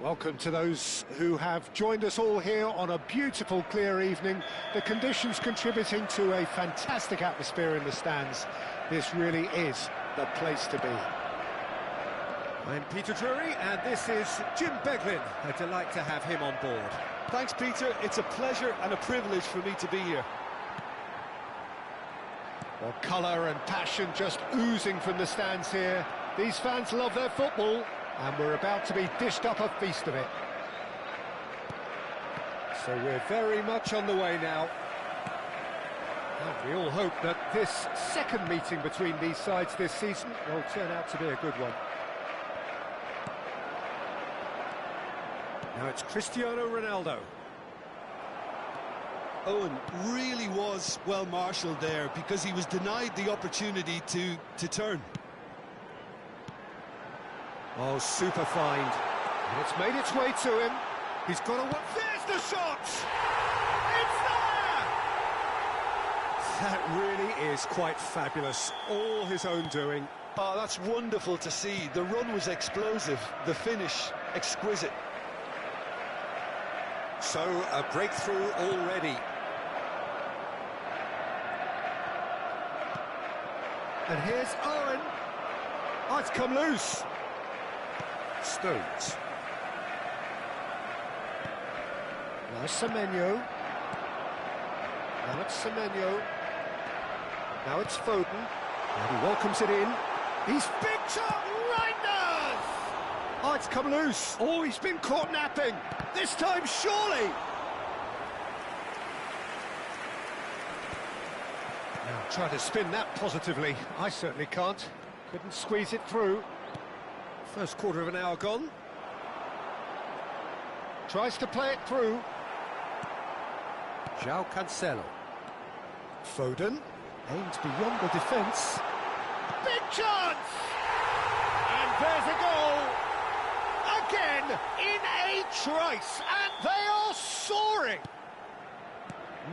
Welcome to those who have joined us all here on a beautiful, clear evening. The conditions contributing to a fantastic atmosphere in the stands. This really is the place to be. I'm Peter Drury, and this is Jim Beglin. A delight to have him on board. Thanks, Peter. It's a pleasure and a privilege for me to be here. Well, colour and passion just oozing from the stands here. These fans love their football, and we're about to be dished up a feast of it. So we're very much on the way now. And we all hope that this second meeting between these sides this season will turn out to be a good one. Now it's Cristiano Ronaldo. Owen really was well marshalled there because he was denied the opportunity to turn. Oh, super find. And it's made its way to him. He's got a... There's the shot! It's there! That really is quite fabulous. All his own doing. Oh, that's wonderful to see. The run was explosive. The finish, exquisite. So, a breakthrough already. And here's Owen. Oh, it's come loose. Stones. Now Semenyo. Now it's Semenyo. Now it's Foden. And he welcomes it in. He's big shot, Reinders! Oh, it's come loose. Oh, he's been caught napping. This time, surely. Now try to spin that positively. I certainly can't. Couldn't squeeze it through. First quarter of an hour gone. Tries to play it through. João Cancelo. Foden aims beyond the defence. Big chance! And there's a goal! Again, in a trice, and they are soaring!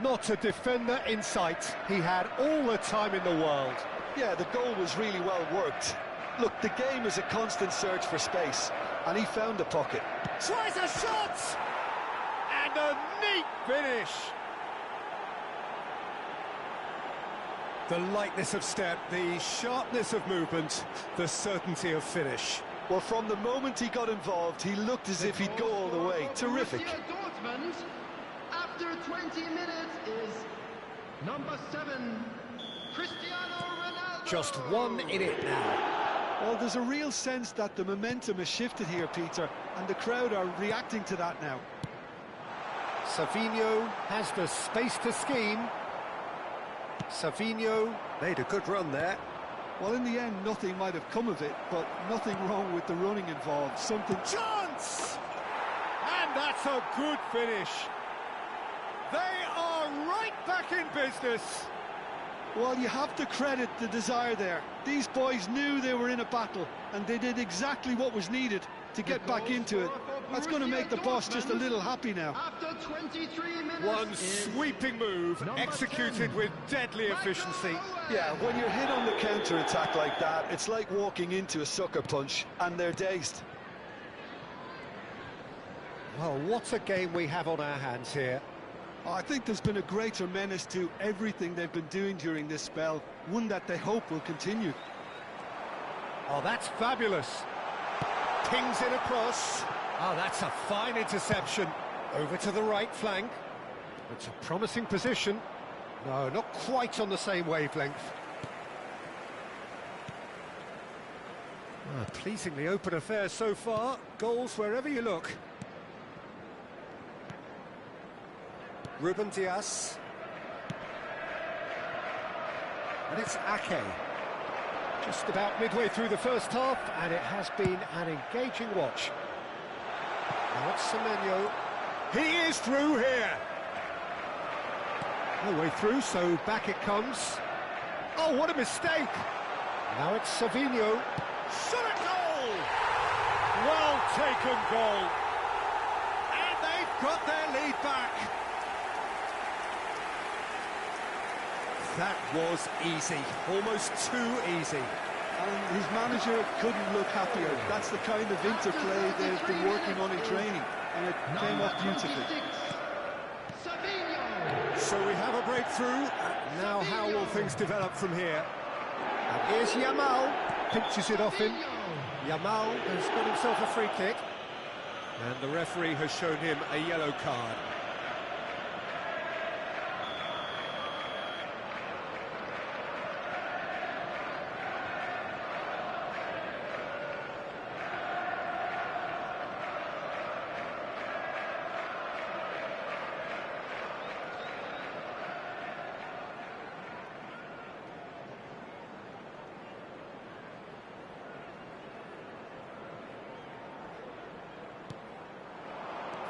Not a defender in sight. He had all the time in the world. Yeah, the goal was really well worked. Look, the game is a constant search for space, and he found the pocket. Tries a shot! And a neat finish! The lightness of step, the sharpness of movement, the certainty of finish. Well, from the moment he got involved, he looked as if he'd go all the way. Terrific. Dortmund, after 20 minutes, is number 7, Cristiano Ronaldo. Just one in it now. Well, there's a real sense that the momentum has shifted here, Peter, and the crowd are reacting to that now. Savinho has the space to scheme. Savinho made a good run there. Well, in the end, nothing might have come of it, but nothing wrong with the running involved. Something... Chance! chance. And that's a good finish. They are right back in business. Well, you have to credit the desire there. These boys knew they were in a battle, and they did exactly what was needed to get back into it. That's going to make the boss just a little happy now. After 23 minutes, One sweeping move, executed with deadly efficiency. Yeah, when you're hit on the counter-attack like that, it's like walking into a sucker punch, and they're dazed. Well, what a game we have on our hands here. I think there's been a greater menace to everything they've been doing during this spell, one that they hope will continue. Oh, that's fabulous. Pings it across. Oh, that's a fine interception. Over to the right flank. It's a promising position. No, not quite on the same wavelength. Pleasingly open affair so far. Goals wherever you look. Ruben Dias. And it's Ake. Just about midway through the first half, and it has been an engaging watch. Now it's Semenyo. He is through here. No way through, so back it comes. Oh, what a mistake! Now it's Savinho. Shot a goal! Well taken goal. And they've got their lead back. That was easy, almost too easy. And his manager couldn't look happier. That's the kind of interplay they've been working on in training, and it came off beautifully. So we have a breakthrough. Now how will things develop from here? And here's Yamal, pinches it off him. Yamal has got himself a free kick. And the referee has shown him a yellow card.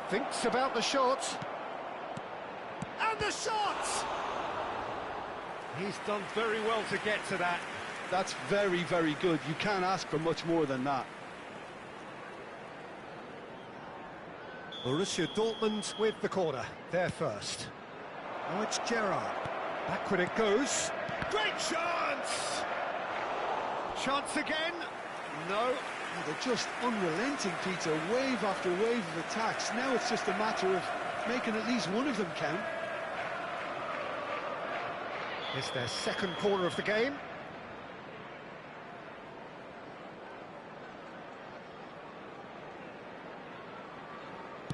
Thinks about the shot. And the shot! He's done very well to get to that. That's very, very good. You can't ask for much more than that. Borussia Dortmund with the corner. They're first. Now it's Gerrard. Backward it goes. Great chance! Chance again. No. They're just unrelenting, Peter. Wave after wave of attacks. Now it's just a matter of making at least one of them count. It's their second corner of the game.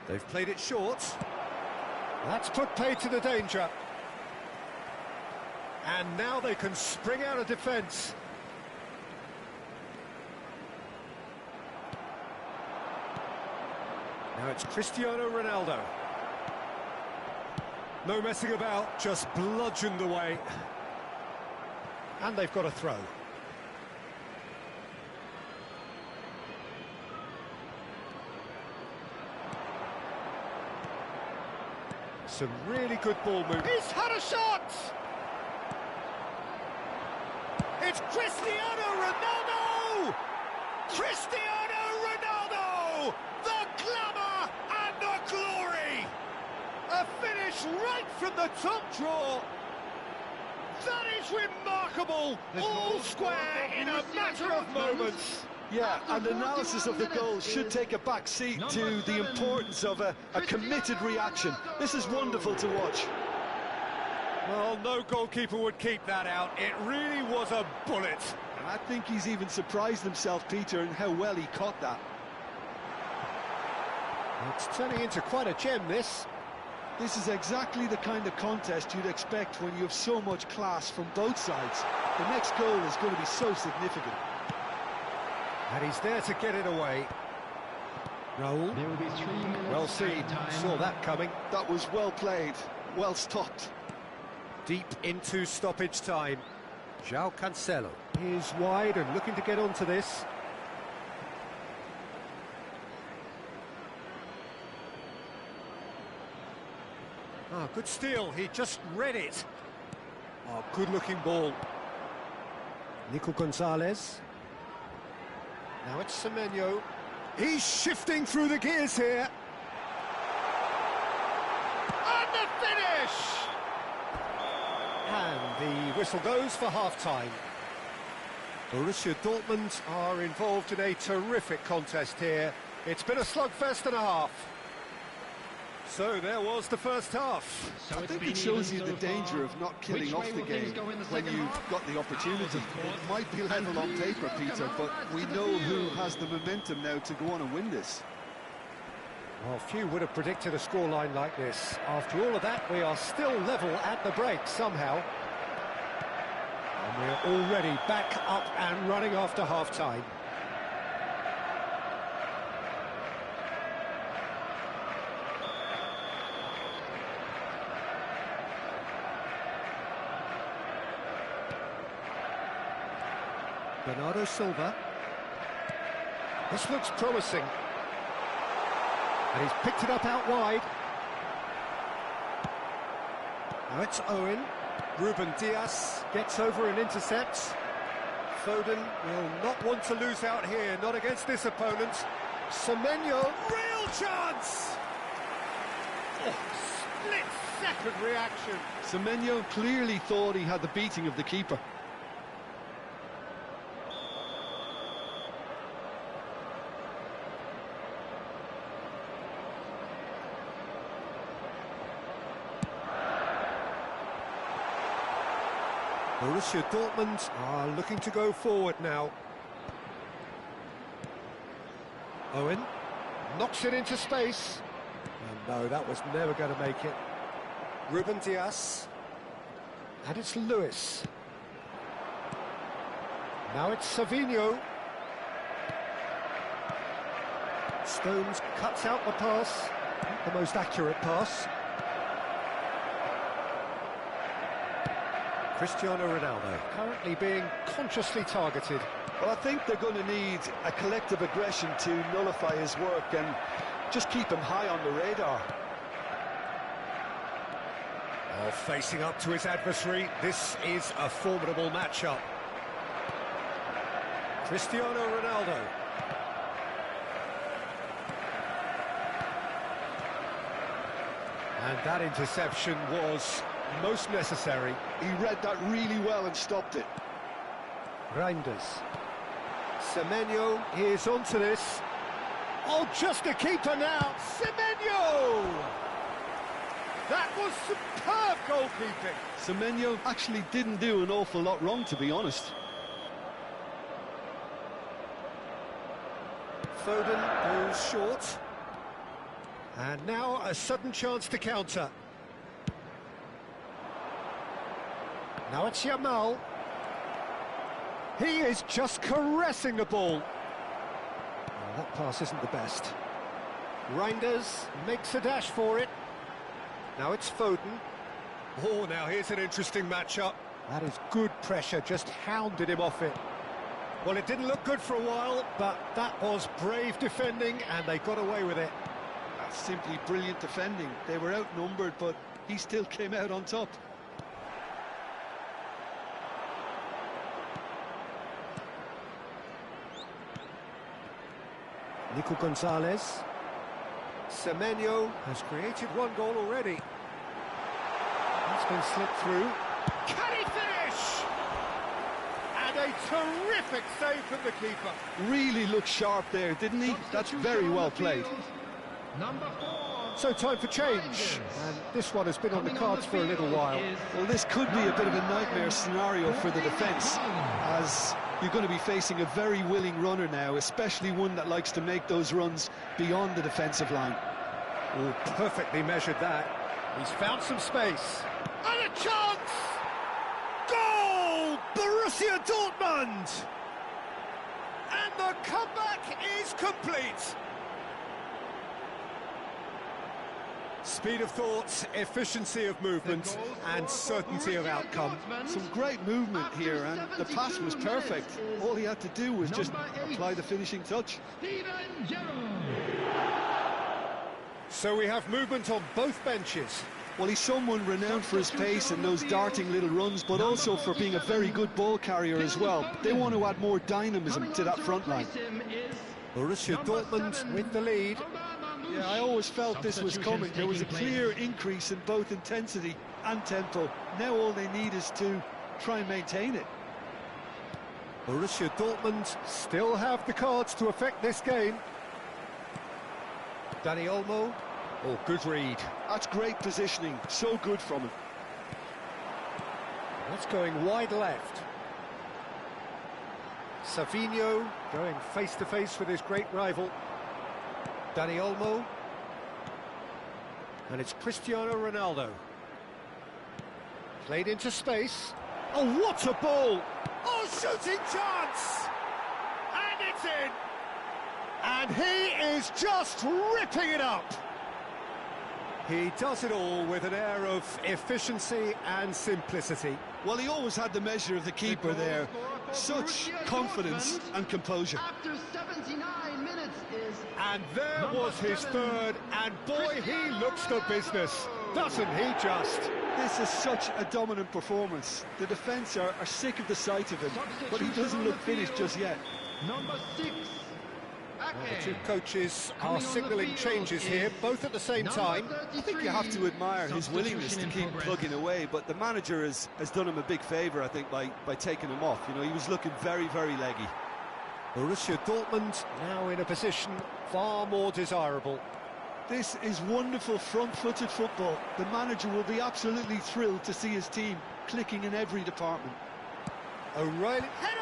They've played it short. That's put paid to the danger. And now they can spring out of defence. Now it's Cristiano Ronaldo. No messing about, just bludgeoned away. And they've got a throw. Some really good ball movement. He's had a shot! It's Cristiano Ronaldo! Cristiano Ronaldo! The glamour and the glory! A finish right from the top draw. That is remarkable! All square in a matter of moments. Yeah, and analysis of the goal should take a back seat to the importance of a committed reaction. This is wonderful to watch. Well, no goalkeeper would keep that out. It really was a bullet. I think he's even surprised himself, Peter, in how well he caught that. It's turning into quite a gem, this. This is exactly the kind of contest you'd expect when you have so much class from both sides. The next goal is going to be so significant. And he's there to get it away. Raul. There will be 3 minutes. Well seen. Saw that coming. That was well played, well stopped. Deep into stoppage time. João Cancelo is wide and looking to get onto this. Oh, good steal, he just read it. Oh, good-looking ball. Nico Gonzalez. Now it's Semenyo. He's shifting through the gears here. And the finish! And the whistle goes for half-time. Borussia Dortmund are involved in a terrific contest here. It's been a slugfest and a half. So there was the first half. I think it shows you the danger of not killing off the game when you've got the opportunity. It might be level on paper, Peter, but we know who has the momentum now to go on and win this. Well, few would have predicted a scoreline like this. After all of that, we are still level at the break somehow. And we're already back up and running after half-time. Bernardo Silva. This looks promising. And he's picked it up out wide. Now it's Owen. Ruben Dias. Gets over and intercepts. Foden will not want to lose out here, not against this opponent. Semenyo. Real chance! Oh, split-second reaction. Semenyo clearly thought he had the beating of the keeper. Borussia Dortmund are looking to go forward now. Owen knocks it into space. And no, that was never going to make it. Ruben Dias. And it's Lewis. Now it's Savinho. Stones cuts out the pass. The most accurate pass. Cristiano Ronaldo currently being consciously targeted. Well, I think they're going to need a collective aggression to nullify his work and just keep him high on the radar. Oh, facing up to his adversary, this is a formidable matchup. Cristiano Ronaldo. And that interception was most necessary. He read that really well and stopped it. Reinders. Semenyo is onto this. Oh, just a keeper now. Semenyo! That was superb goalkeeping. Semenyo actually didn't do an awful lot wrong, to be honest. Foden goes short. And now a sudden chance to counter. Now it's Yamal. He is just caressing the ball. Oh, that pass isn't the best. Reinders makes a dash for it. Now it's Foden. Oh, now here's an interesting matchup. That is good pressure, just hounded him off it. Well, it didn't look good for a while, But that was brave defending, and they got away with it. That's simply brilliant defending. They were outnumbered, but he still came out on top. Nico Gonzalez. Semenyo has created one goal already. That's been slipped through. Can he finish? And a terrific save from the keeper. Really looked sharp there, didn't he? That's very well played. Number 4. So time for change. And this one has been on the cards for a little while. Well, this could be a bit of a nightmare scenario for the defence, as you're going to be facing a very willing runner now, especially one that likes to make those runs beyond the defensive line. Oh, perfectly measured that. He's found some space. And a chance! Goal! Borussia Dortmund! and the comeback is complete. Speed of thought, efficiency of movement, and certainty of outcome. Some great movement here, and the pass was perfect. All he had to do was just apply the finishing touch. So we have movement on both benches. Well, he's someone renowned for his pace and those darting little runs, but also for being a very good ball carrier as well. They want to add more dynamism to that front line. Borussia Dortmund with the lead. Yeah, I always felt this was coming. There was a clear increase in both intensity and tempo. Now all they need is to try and maintain it. Borussia Dortmund still have the cards to affect this game. Dani Olmo. Oh, good read. That's great positioning. So good from him. That's going wide left. Savinho going face-to-face with his great rival. Dani Olmo. And it's Cristiano Ronaldo. Played into space. Oh, what a ball! Oh, shooting chance! And it's in! And he is just ripping it up! He does it all with an air of efficiency and simplicity. Well, he always had the measure of the keeper there. Such confidence and composure. After 79 minutes is... And there was his third, and boy, he looks the business, doesn't he just? This is such a dominant performance. The defence are sick of the sight of him, but he doesn't look finished just yet. Number 6. The two coaches are signalling changes here, both at the same time. I think you have to admire his willingness to keep plugging away, but the manager has done him a big favour, I think, by taking him off. You know, he was looking very, very leggy. Borussia Dortmund now in a position far more desirable. This is wonderful front-footed football. The manager will be absolutely thrilled to see his team clicking in every department. O'Reilly, header!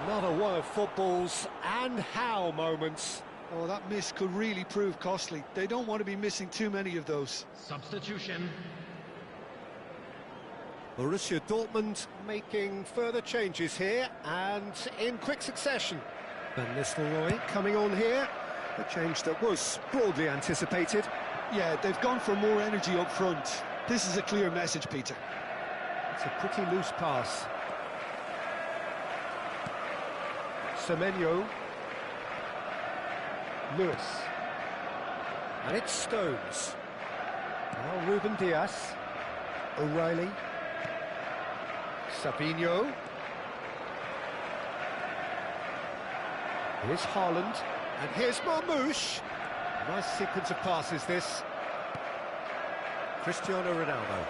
Another one of football's and how moments. Oh, that miss could really prove costly. They don't want to be missing too many of those. Substitution. Borussia Dortmund making further changes here and in quick succession. Van Nistelrooy coming on here. A change that was broadly anticipated. Yeah, they've gone for more energy up front. This is a clear message, Peter. It's a pretty loose pass. Semenyo. Lewis. And it's Stones. Now Ruben Diaz. O'Reilly. Savinho. Here's Haaland. And here's Marmoush. Nice sequence of passes, this. Cristiano Ronaldo.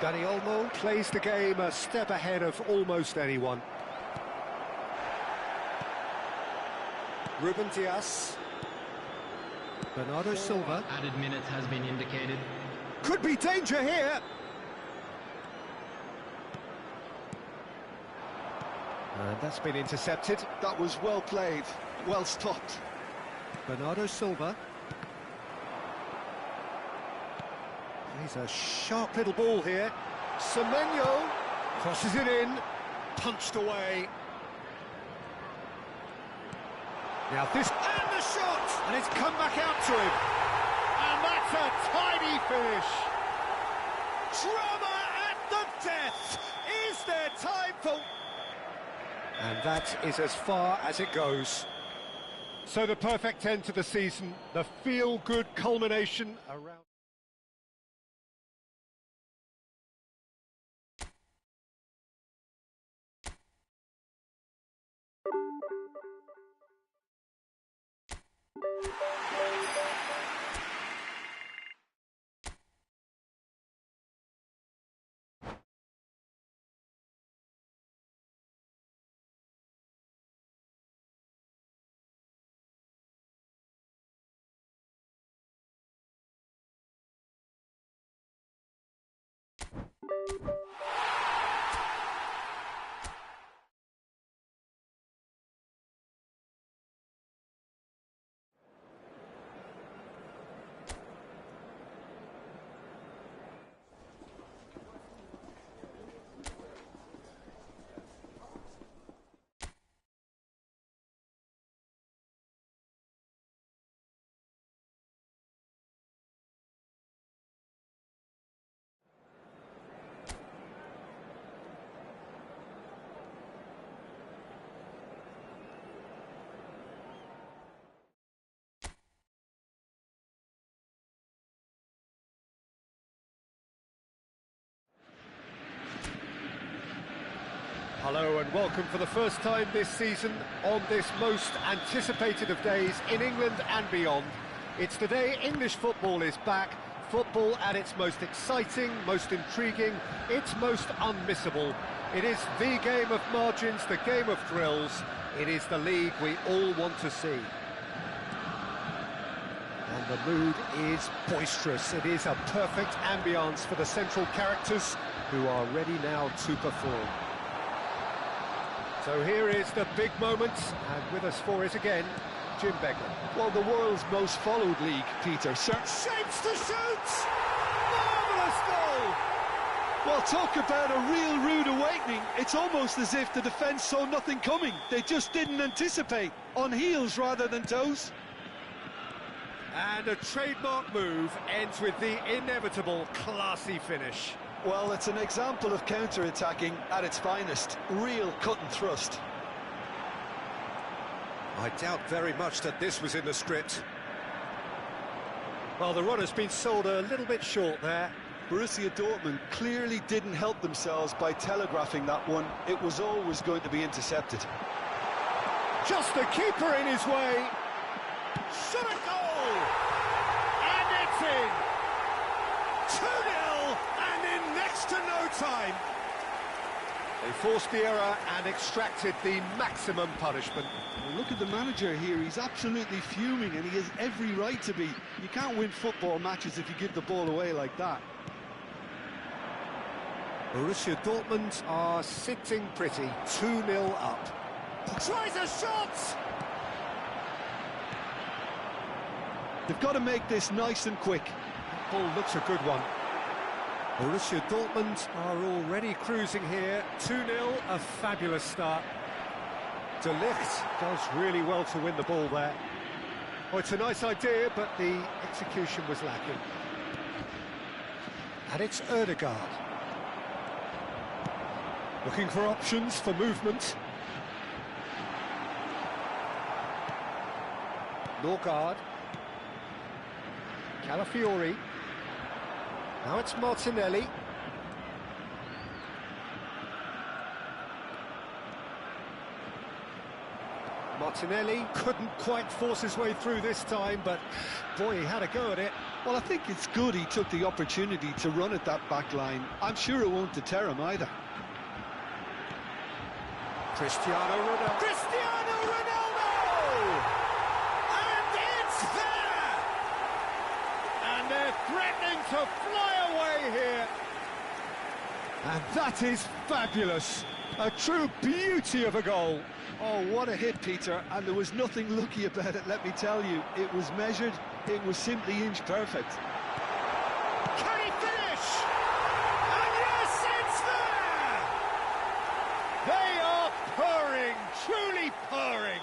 Dani Olmo plays the game a step ahead of almost anyone. Ruben Diaz. Bernardo Silva. Added minutes has been indicated. Could be danger here. And that's been intercepted. That was well played, well stopped. Bernardo Silva. He's a sharp little ball here. Semenyo crosses it in, punched away. Now this, and the shot! And it's come back out to him. And that's a tidy finish! Drama at the death! Is there time for... And that is as far as it goes. So the perfect end to the season, the feel-good culmination around... Hello and welcome for the first time this season on this most anticipated of days in England and beyond. It's the day English football is back, football at its most exciting, most intriguing, its most unmissable. It is the game of margins, the game of thrills. It is the league we all want to see. And the mood is boisterous. It is a perfect ambience for the central characters who are ready now to perform. So here is the big moment, and with us for it again, Jim Beglin. Well, the world's most followed league, Peter. Shapes to shoot! Marvellous goal! Well, talk about a real rude awakening. It's almost as if the defence saw nothing coming. They just didn't anticipate. On heels rather than toes. And a trademark move ends with the inevitable classy finish. Well, it's an example of counter-attacking at its finest. Real cut and thrust. I doubt very much that this was in the script. Well, the run has been sold a little bit short there. Borussia Dortmund clearly didn't help themselves by telegraphing that one. It was always going to be intercepted. Just the keeper in his way. Shot a goal! And it's in! 2-0 and in next to no time. They forced the error and extracted the maximum punishment. Well, look at the manager here. He's absolutely fuming and he has every right to be. You can't win football matches if you give the ball away like that. Borussia Dortmund are sitting pretty, 2-0 up. Tries a shot! They've got to make this nice and quick. Ball looks a good one. Borussia Dortmund are already cruising here. 2-0, a fabulous start. De Ligt does really well to win the ball there. Oh, it's a nice idea, but the execution was lacking. And it's Ødegaard. Looking for options for movement. Norgard. Calafiori. Now it's Martinelli. Martinelli couldn't quite force his way through this time, but boy, he had a go at it. Well, I think it's good he took the opportunity to run at that back line. I'm sure it won't deter him either. Cristiano Ronaldo. Cristiano Ronaldo! And it's there! And they're threatening to fly away here. And that is fabulous. A true beauty of a goal. Oh, what a hit, Peter, and there was nothing lucky about it, let me tell you. It was measured, it was simply inch perfect. Can he finish? And yes, it's there! They are purring, truly purring.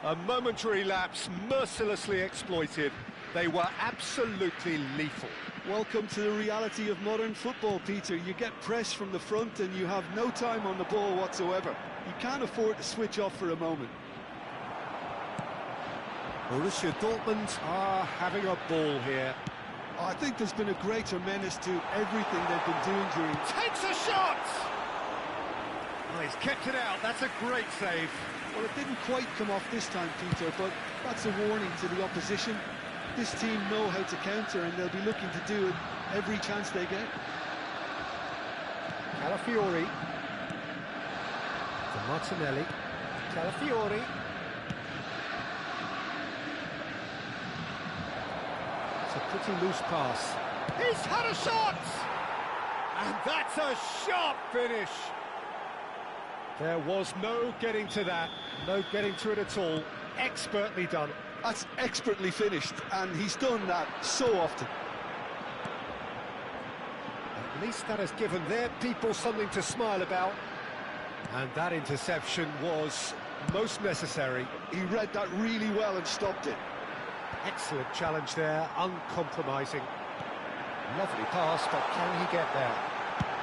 A momentary lapse mercilessly exploited. They were absolutely lethal. Welcome to the reality of modern football, Peter. You get press from the front and you have no time on the ball whatsoever. You can't afford to switch off for a moment. Borussia Dortmund are having a ball here. Oh, I think there's been a greater menace to everything they've been doing during... Takes a shot! Oh, he's kept it out. That's a great save. Well, it didn't quite come off this time, Peter, but that's a warning to the opposition. This team know how to counter and they'll be looking to do it every chance they get. Calafiori. To Martinelli. Calafiori. It's a pretty loose pass. He's had a shot! And that's a sharp finish. There was no getting to that. No getting to it at all. Expertly done. That's expertly finished, and he's done that so often. At least that has given their people something to smile about. And that interception was most necessary. He read that really well and stopped it. Excellent challenge there, uncompromising. Lovely pass, but can he get there?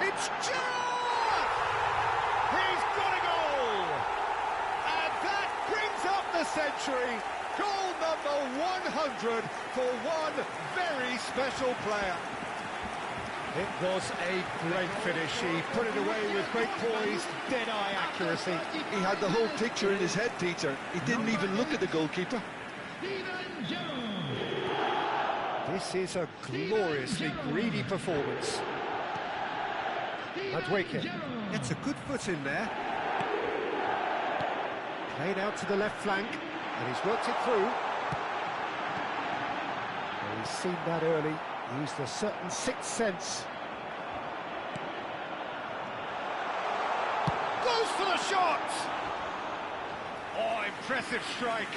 It's Gerrard! He's got a goal! And that brings up the century. Goal number 100 for one very special player. It was a great finish. He put it away with great poise, dead-eye accuracy. He had the whole picture in his head, Peter. He didn't even look at the goalkeeper. This is a gloriously greedy performance. Madweke gets a good foot in there. Played out to the left flank, and he's worked it through. Well, he's seen that early, used a certain sixth sense. Goes for the shot! Oh, impressive strike.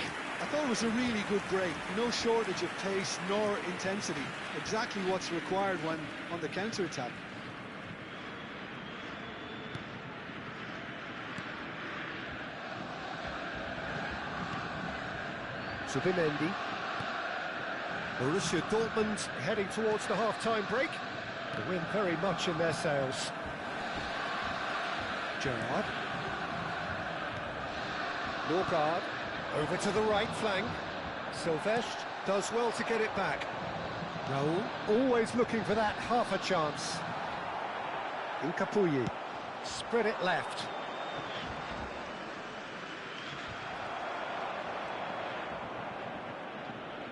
I thought it was a really good break. No shortage of pace nor intensity. Exactly what's required when on the counter-attack. Zubimendi. Borussia Dortmund heading towards the half-time break. The wind very much in their sails. Gerrard. Norgard over to the right flank. Silvestre does well to get it back. Raul always looking for that half a chance. Incapuyi spread it left.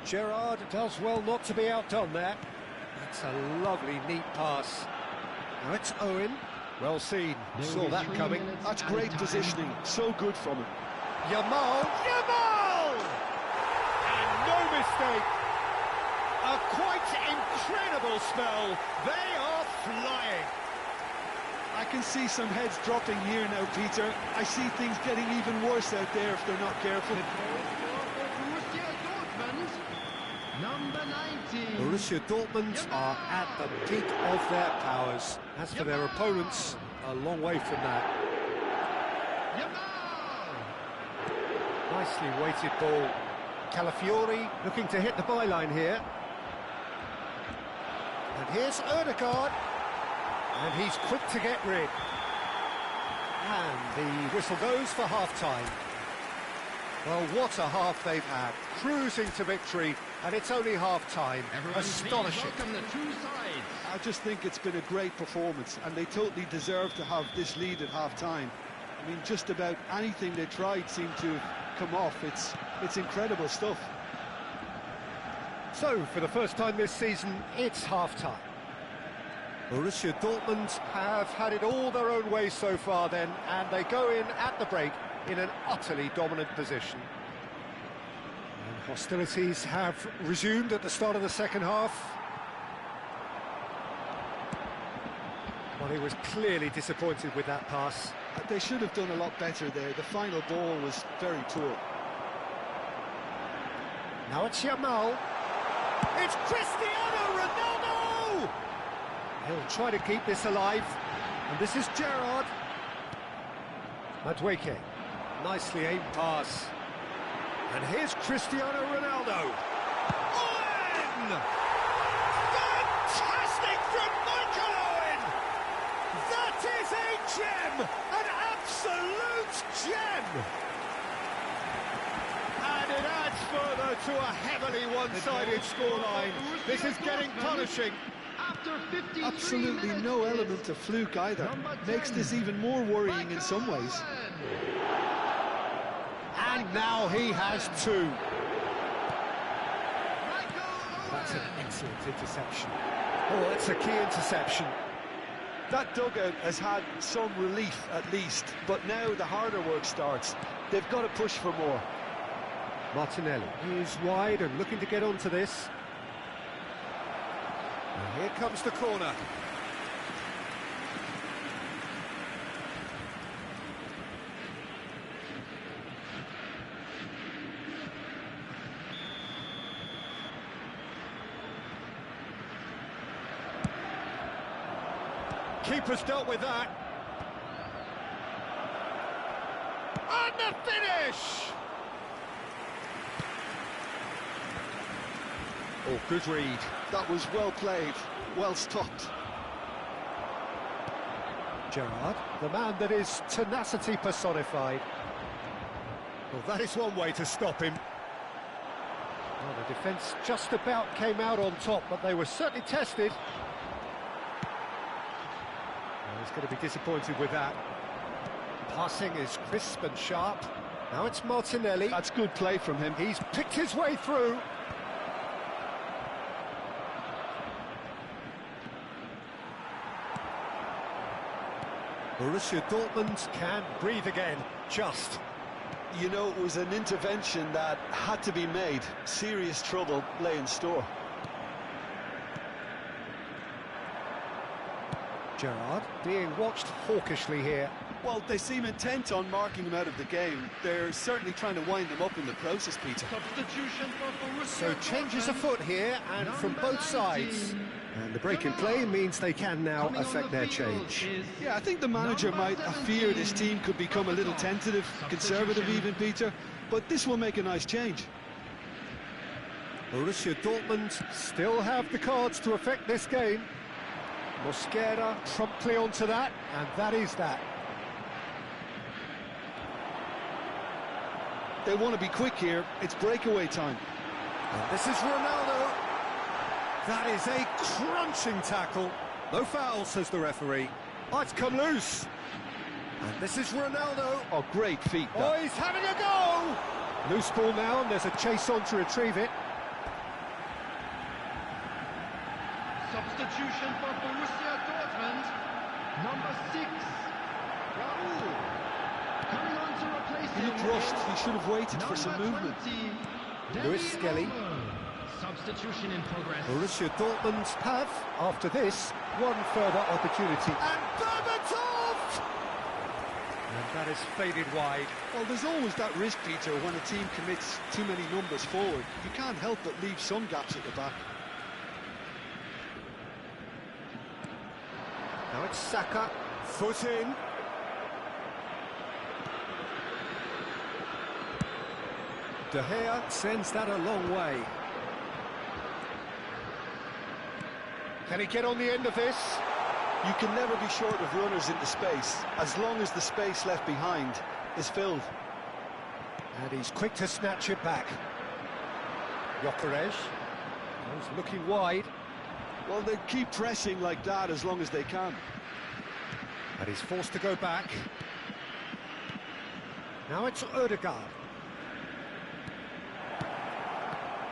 Gerrard does well not to be outdone there. That's a lovely, neat pass. Now it's Owen. Well seen. Saw that coming. That's great positioning. So good from him. Yamal. Jamal! And no mistake. A quite incredible spell. They are flying. I can see some heads dropping here now, Peter. I see things getting even worse out there if they're not careful. Number 19. Borussia Dortmund are at the peak of their powers. As for their opponents, a long way from that. Nicely weighted ball. Calafiori looking to hit the byline here. And here's Ødegaard. And he's quick to get rid. And the whistle goes for half-time. Well, what a half they've had. Cruising to victory, and it's only half-time. Astonishing. Welcome the two sides. I just think it's been a great performance, and they totally deserve to have this lead at half-time. I mean, just about anything they tried seemed to have come off. It's incredible stuff. So, for the first time this season, it's half-time. Borussia Dortmund have had it all their own way so far then, and they go in at the break in an utterly dominant position. And hostilities have resumed at the start of the second half. Well, he was clearly disappointed with that pass. They should have done a lot better there. The final ball was very poor. Now it's Yamal. It's Cristiano Ronaldo! He'll try to keep this alive. And this is Gerrard. Madweke. Nicely aimed pass. And here's Cristiano Ronaldo. Owen! Fantastic from Michael Owen! That is a gem! An absolute gem! And it adds further to a heavily one-sided scoreline. This is getting punishing. After 53 Absolutely minutes no is element of fluke either. number Makes 10. this even more worrying in some ways. And now he has two. That's That's an excellent interception. Oh, that's a key interception. That dugout has had some relief at least, but now the harder work starts. They've got to push for more. Martinelli is wide and looking to get onto this. And here comes the corner. Keeper's dealt with that. And the finish! Oh, good read. That was well played, well stopped. Gerrard, the man that is tenacity personified. Well, that is one way to stop him. Well, the defence just about came out on top, but they were certainly tested. He's going to be disappointed with that. Passing is crisp and sharp. Now it's Martinelli. That's good play from him. He's picked his way through. Borussia Dortmund can breathe again, just. You know, it was an intervention that had to be made. Serious trouble lay in store. Gerrard being watched hawkishly here. Well, they seem intent on marking him out of the game. They're certainly trying to wind him up in the process, Peter. Substitution for Borussia So changes afoot here, and from both sides. And the break in play means they can now affect their change. Yeah, I think the manager might have feared his team could become a little tentative, conservative even, Peter. But this will make a nice change. Borussia Dortmund still have the cards to affect this game. Mosquera promptly onto that, and that is that. They want to be quick here. It's breakaway time. And this is Ronaldo. That is a crunching tackle. No foul, says the referee. Oh, it's come loose. And this is Ronaldo. Oh, great feet. Oh, he's having a go! Loose ball now, and there's a chase on to retrieve it. Substitution for Borussia Dortmund. Number 6, Raul. Coming on to replace He him. looked rushed. He should have waited for some Number movement. 20, Lewis Dani Skelly. Olmo. Substitution in progress. Borussia Dortmund have, after this, one further opportunity. And Berbatov! And that is faded wide. Well, there's always that risk, Peter, when a team commits too many numbers forward. You can't help but leave some gaps at the back. Now it's Saka, foot in. De Gea sends that a long way. Can he get on the end of this? You can never be short of runners into space, as long as the space left behind is filled. And he's quick to snatch it back. Gyökeres goes looking wide. Well, they keep pressing like that as long as they can. And he's forced to go back. Now it's Ødegaard.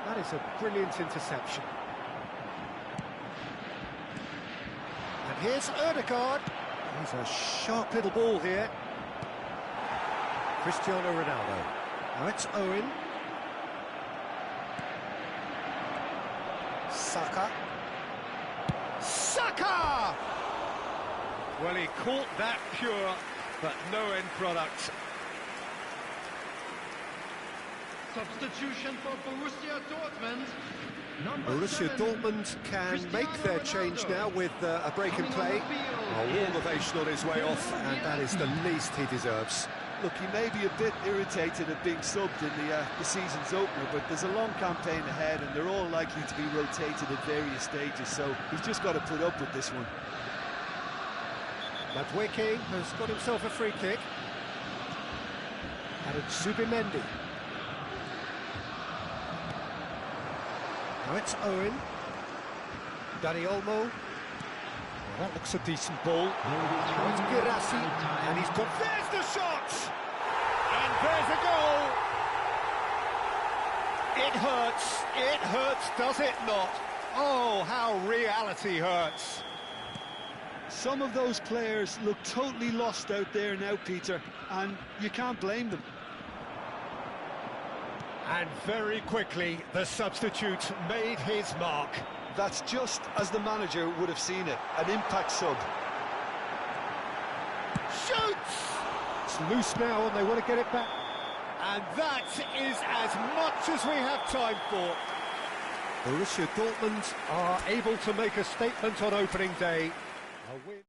That is a brilliant interception. And here's Ødegaard. He's a sharp little ball here. Cristiano Ronaldo. Now it's Owen. Saka. Saka! Well, he caught that pure, but no end product. Substitution for Borussia Dortmund. Number Borussia 7, Dortmund can Cristiano make their change Ronaldo. now with a break in Coming play. on the field A warm is ovation on his way off, and that is the least he deserves. Look, he may be a bit irritated at being subbed in the season's opener, but there's a long campaign ahead, and they're all likely to be rotated at various stages, so he's just got to put up with this one. Madueke has got himself a free kick. And it's Zubimendi. Now it's Owen. Dani Olmo. Well, that looks a decent ball. Now it's Girassi. And he's got... There's the shot! And there's a goal! It hurts, does it not? Oh, how reality hurts. Some of those players look totally lost out there now, Peter, and you can't blame them. And very quickly, the substitute made his mark. That's just as the manager would have seen it, an impact sub. Shoots! It's loose now and they want to get it back. And that is as much as we have time for. Borussia Dortmund are able to make a statement on opening day. A win.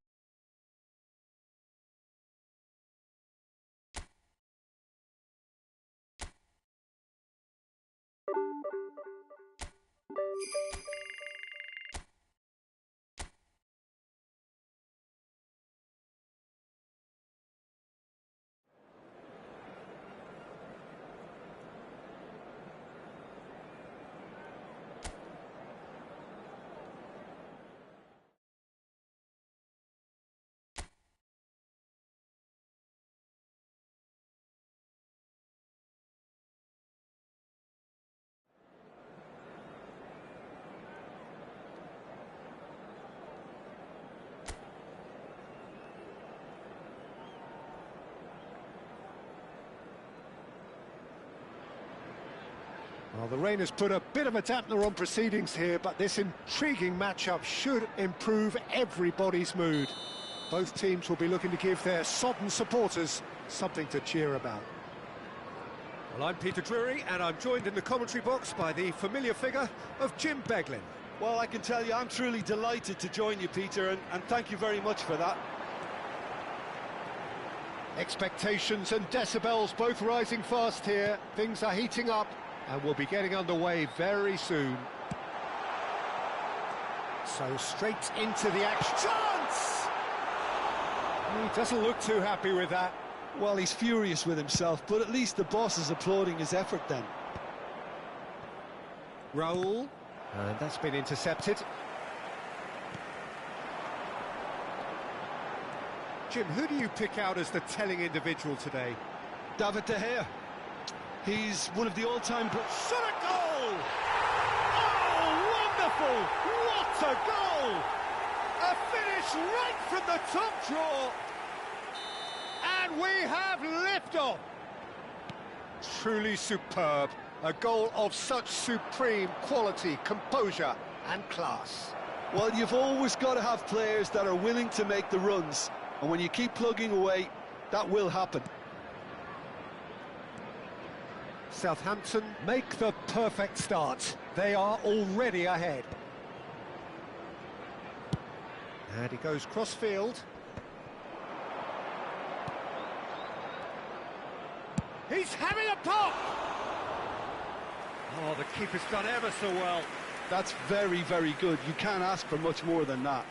Well, the rain has put a bit of a dampener on proceedings here, but this intriguing matchup should improve everybody's mood. Both teams will be looking to give their sodden supporters something to cheer about. Well, I'm Peter Drury, and I'm joined in the commentary box by the familiar figure of Jim Beglin. Well, I can tell you, I'm truly delighted to join you, Peter, and thank you very much for that. Expectations and decibels both rising fast here. Things are heating up, and we'll be getting underway very soon. So straight into the action. Chance! He doesn't look too happy with that. Well, he's furious with himself, but at least the boss is applauding his effort then. Raul, and that's been intercepted. Jim, who do you pick out as the telling individual today? David De Gea. He's one of the all-time... Shot a goal! Oh, wonderful! What a goal! A finish right from the top drawer! And we have liftoff! Truly superb. A goal of such supreme quality, composure and class. Well, you've always got to have players that are willing to make the runs. And when you keep plugging away, that will happen. Southampton make the perfect start. They are already ahead. And he goes cross-field. He's having a pop! Oh, the keeper's done ever so well. That's very, very good. You can't ask for much more than that.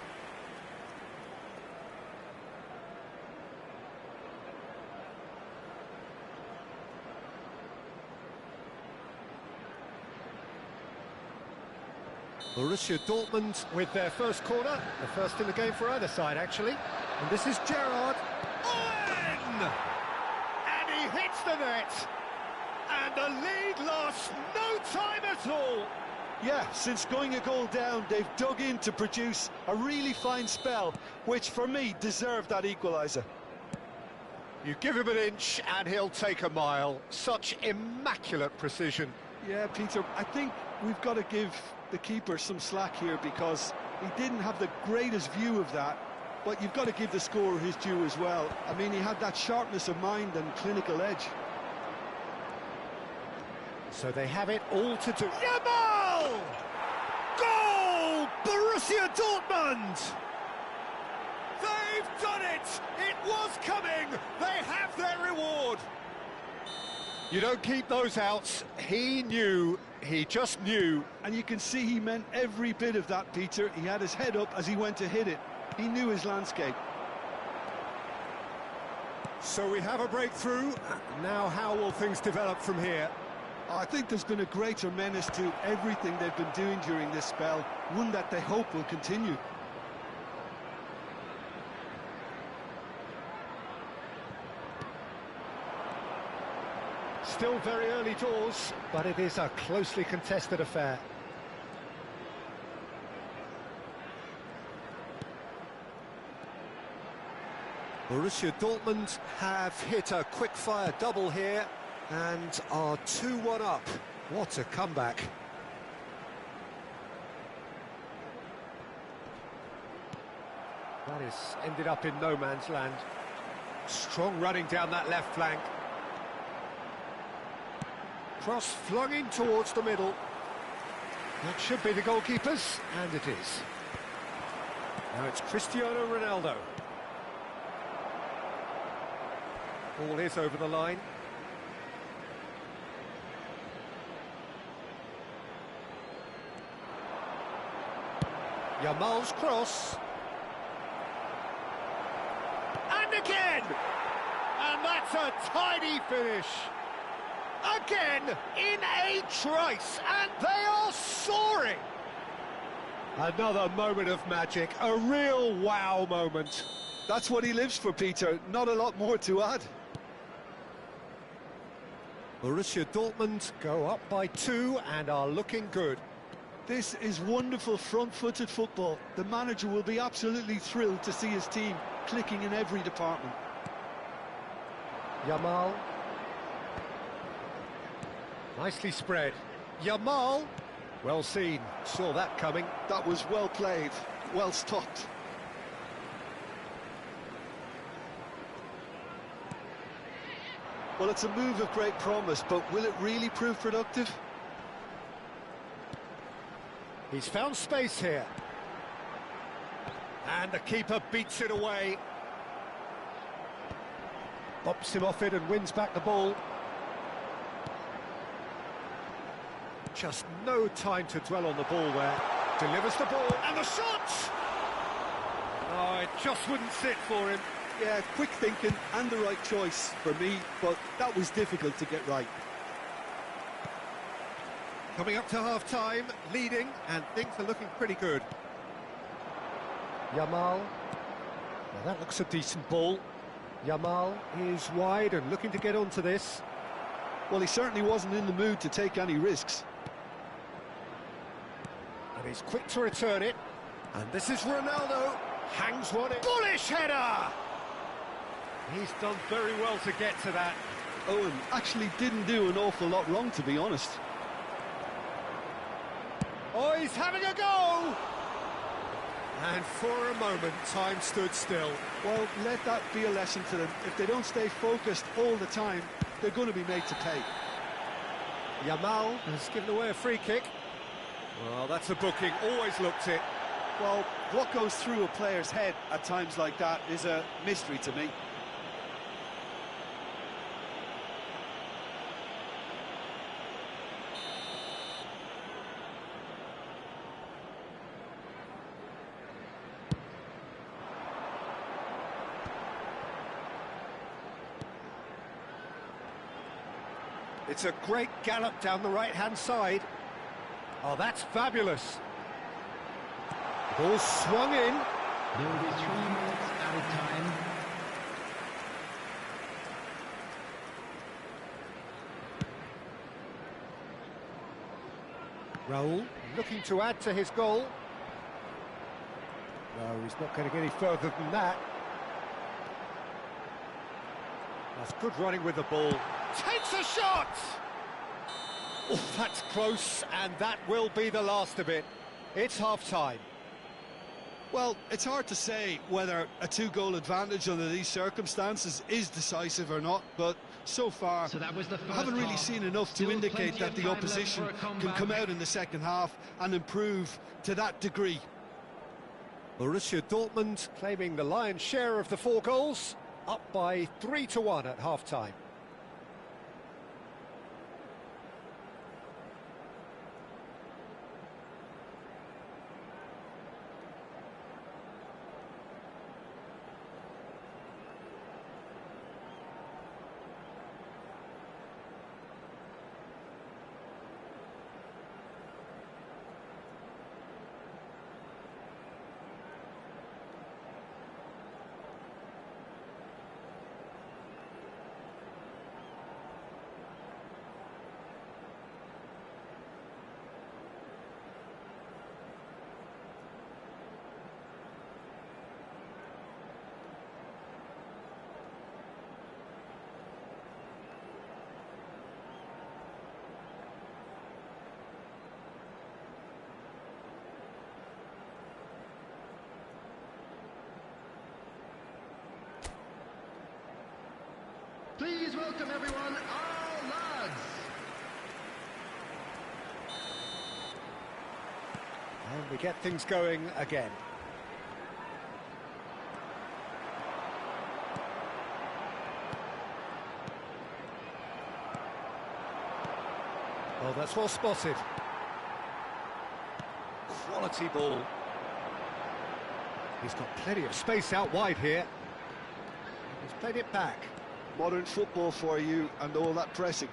Borussia Dortmund with their first corner, the first in the game for either side, actually. And this is Gerrard. Owen! And he hits the net. And the lead lasts no time at all. Yeah, since going a goal down, they've dug in to produce a really fine spell, which for me deserved that equaliser. You give him an inch and he'll take a mile. Such immaculate precision. Yeah, Peter, I think we've got to give the keeper some slack here because he didn't have the greatest view of that, but you've got to give the scorer his due as well. I mean, he had that sharpness of mind and clinical edge. So they have it all to do. Yamal! Goal! Borussia Dortmund! They've done it! It was coming! They have their reward! You don't keep those outs. He knew, he just knew. And you can see he meant every bit of that, Peter. He had his head up as he went to hit it. He knew his landscape. So we have a breakthrough. Now how will things develop from here? I think there's been a greater menace to everything they've been doing during this spell, one that they hope will continue. Still very early doors, but it is a closely contested affair. Borussia Dortmund have hit a quick-fire double here and are 2-1 up. What a comeback. That is ended up in no man's land. Strong running down that left flank. Cross flung in towards the middle. That should be the goalkeeper's, and it is. Now it's Cristiano Ronaldo. Ball is over the line. Yamal's cross. And again! And that's a tidy finish. Again, in a trice, and they are soaring! Another moment of magic, a real wow moment. That's what he lives for, Peter. Not a lot more to add. Borussia Dortmund go up by 2 and are looking good. This is wonderful front-footed football. The manager will be absolutely thrilled to see his team clicking in every department. Yamal. Nicely spread. Yamal. Well seen, saw that coming. That was well played, well stopped. Well, it's a move of great promise, but will it really prove productive? He's found space here. And the keeper beats it away. Bops him off it and wins back the ball. Just no time to dwell on the ball there. Delivers the ball, and the shot! Oh, it just wouldn't sit for him. Yeah, quick thinking and the right choice for me, but that was difficult to get right. Coming up to half-time, leading, and things are looking pretty good. Yamal. Now that looks a decent ball. Yamal is wide and looking to get onto this. Well, he certainly wasn't in the mood to take any risks. And he's quick to return it. And this is Ronaldo. Hangs one in. Bullish header! He's done very well to get to that. Owen actually didn't do an awful lot wrong, to be honest. Oh, he's having a go! And for a moment, time stood still. Well, let that be a lesson to them. If they don't stay focused all the time, they're going to be made to pay. Yamal has given away a free kick. Well, that's a booking, always looked it. Well, what goes through a player's head at times like that is a mystery to me. It's a great gallop down the right-hand side. Oh, that's fabulous. The ball swung in. There will be 3 minutes added time. Raul looking to add to his goal. No, he's not going to get any further than that. That's good running with the ball. Takes a shot! Oh, that's close, and that will be the last of it. It's half-time. Well, it's hard to say whether a 2-goal advantage under these circumstances is decisive or not, but so far, So that was the first I haven't really half. seen enough to Still indicate plenty that of the time left opposition for a can comeback. come out in the second half and improve to that degree. Borussia Dortmund claiming the lion's share of the 4 goals, up by 3-1 at half-time. Please welcome everyone, our lads. And we get things going again. Oh, that's well spotted. Quality ball. He's got plenty of space out wide here. He's played it back. Modern football for you and all that pressing.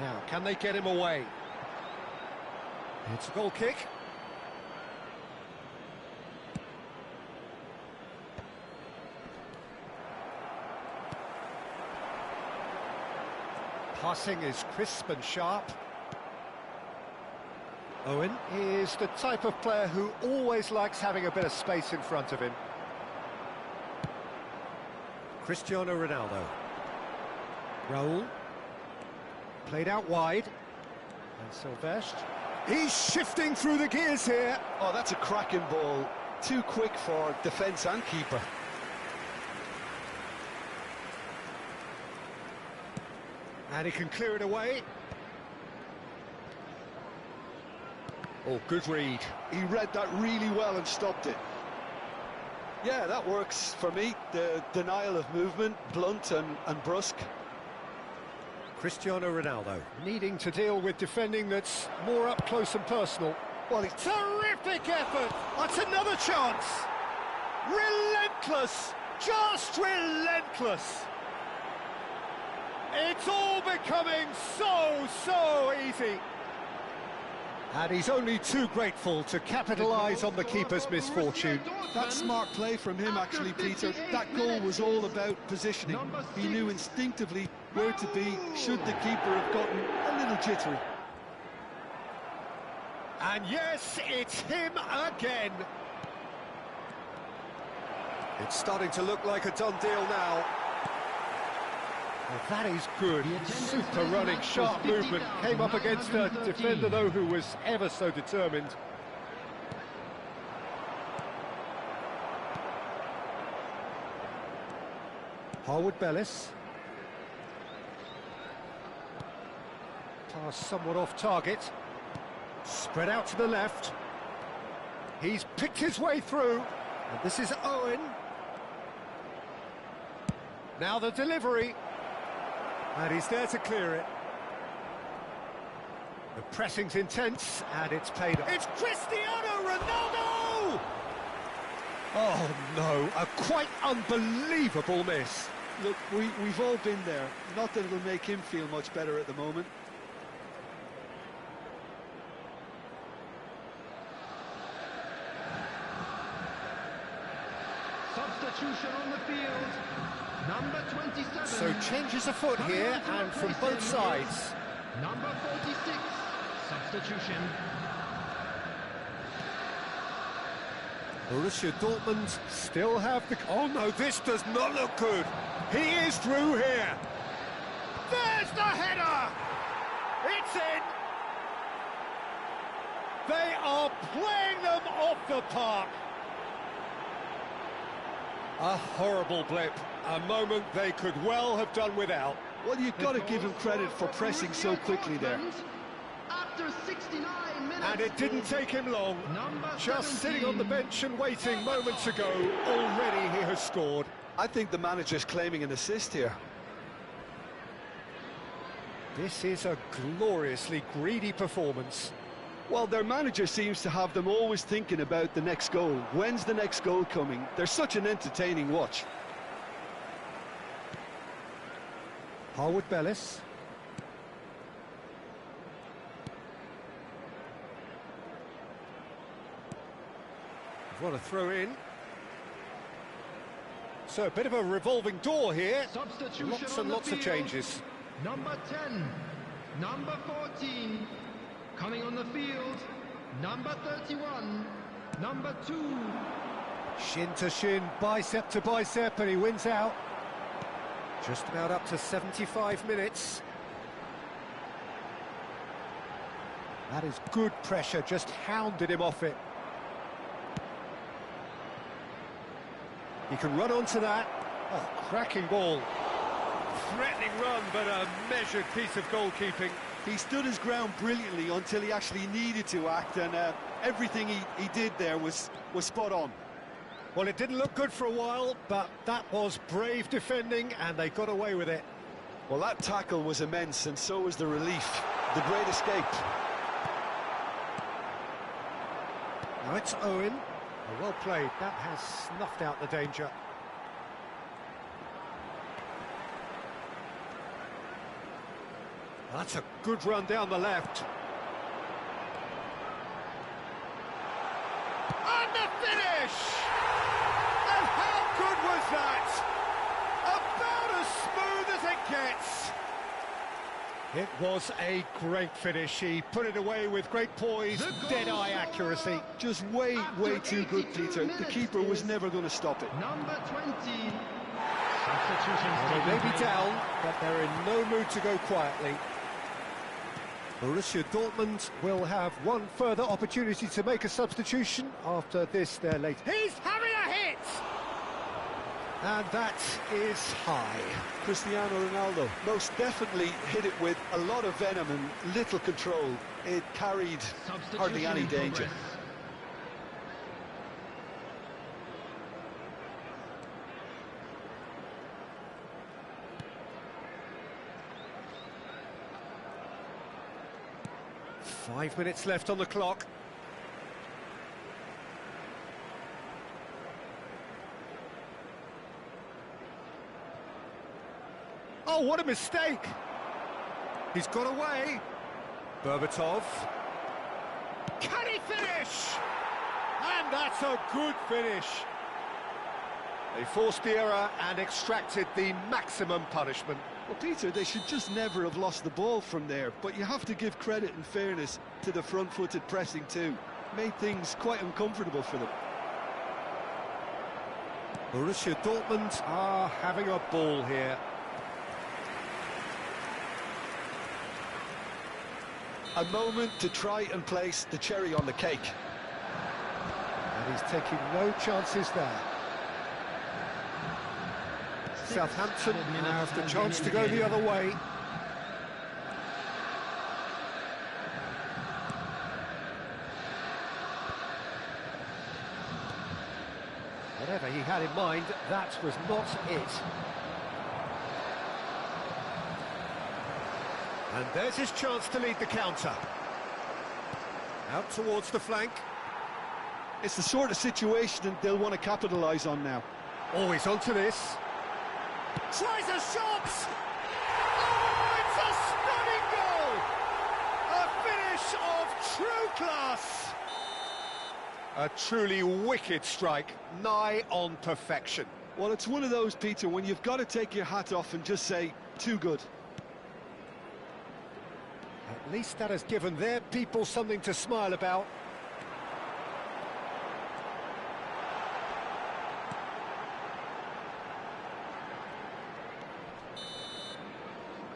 Now, can they get him away? It's a goal kick. Passing is crisp and sharp. Owen is the type of player who always likes having a bit of space in front of him. Cristiano Ronaldo. Raul. Played out wide. And Sylvestre. He's shifting through the gears here. Oh, that's a cracking ball. Too quick for defence and keeper. And he can clear it away. Oh, good read. He read that really well and stopped it. Yeah, that works for me. The denial of movement, blunt and brusque. Cristiano Ronaldo needing to deal with defending that's more up close and personal. Well, it's terrific effort. That's another chance. Relentless, just relentless. It's all becoming so easy. And he's only too grateful to capitalise on the keeper's misfortune. That smart play from him, actually, Peter. That goal was all about positioning. He knew instinctively where to be should the keeper have gotten a little jittery. And yes, it's him again. It's starting to look like a done deal now. Well, that is good. Super running, sharp movement. Came up against a defender, though, who was ever so determined. Harwood Bellis. Pass somewhat off target. Spread out to the left. He's picked his way through. And this is Owen. Now the delivery. And he's there to clear it. The pressing's intense, and it's paid off. It's Cristiano Ronaldo! Oh, no, a quite unbelievable miss. Look, we've all been there. Not that it'll make him feel much better at the moment. Substitution on the field. Number 27. So changes a foot here, and from both sides. Number 46. Substitution. Borussia Dortmund still have the... Oh no, this does not look good. He is through here. There's the header. It's in. They are playing them off the park. A horrible blip. A moment they could well have done without. Well, you've got to give him credit for pressing so quickly there. After 69 minutes. And it didn't take him long. Just sitting on the bench and waiting moments ago, already he has scored. I think the manager's claiming an assist here. This is a gloriously greedy performance. Well, their manager seems to have them always thinking about the next goal. When's the next goal coming? They're such an entertaining watch. Harwood Bellis. What a throw in. So a bit of a revolving door here. Substitution Lots on and the lots of field. changes. Number 10. Number 14. Coming on the field. Number 31. Number 2. Shin to shin, bicep to bicep, and he wins out. Just about up to 75 minutes. That is good pressure, just hounded him off it. He can run onto that. Oh, cracking ball. Threatening run, but a measured piece of goalkeeping. He stood his ground brilliantly until he actually needed to act, and everything he did there was spot on. Well, it didn't look good for a while, but that was brave defending, and they got away with it. Well, that tackle was immense, and so was the relief. The great escape. Now it's Owen. Oh, well played. That has snuffed out the danger. That's a good run down the left. And the finish! And how good was that? About as smooth as it gets. It was a great finish. He put it away with great poise, dead-eye accuracy. Just way too good, Peter. The keeper was never going to stop it. Number 20. Well, they may be down, but they're in no mood to go quietly. Borussia Dortmund will have one further opportunity to make a substitution after this, their late. He's having a hit! And that is high. Cristiano Ronaldo most definitely hit it with a lot of venom and little control. It carried hardly any danger. 5 minutes left on the clock. Oh, what a mistake! He's got away. Berbatov. Can he finish? And that's a good finish. They forced the error and extracted the maximum punishment. Well, Peter, they should just never have lost the ball from there, but you have to give credit and fairness to the front-footed pressing too. Made things quite uncomfortable for them. Borussia Dortmund are having a ball here. A moment to try and place the cherry on the cake. And he's taking no chances there. Southampton have the chance to go the other way. Whatever he had in mind, that was not it. And there's his chance to lead the counter. Out towards the flank. It's the sort of situation they'll want to capitalise on now. Always onto this. Tries a shot! Oh, it's a stunning goal! A finish of true class! A truly wicked strike, nigh on perfection. Well, it's one of those, Peter, when you've got to take your hat off and just say, too good. At least that has given their people something to smile about.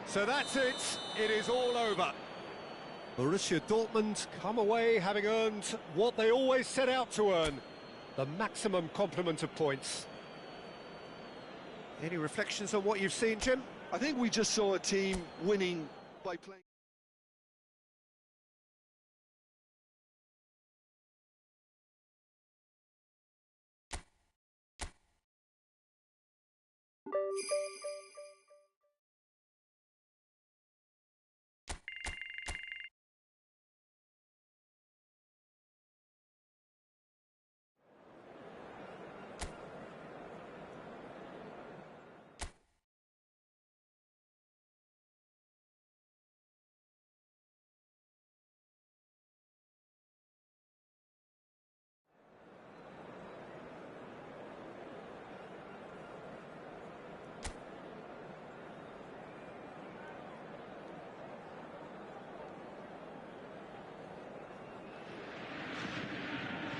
So that's it. It is all over. Borussia Dortmund come away having earned what they always set out to earn, the maximum complement of points. Any reflections on what you've seen, Jim? I think we just saw a team winning by playing.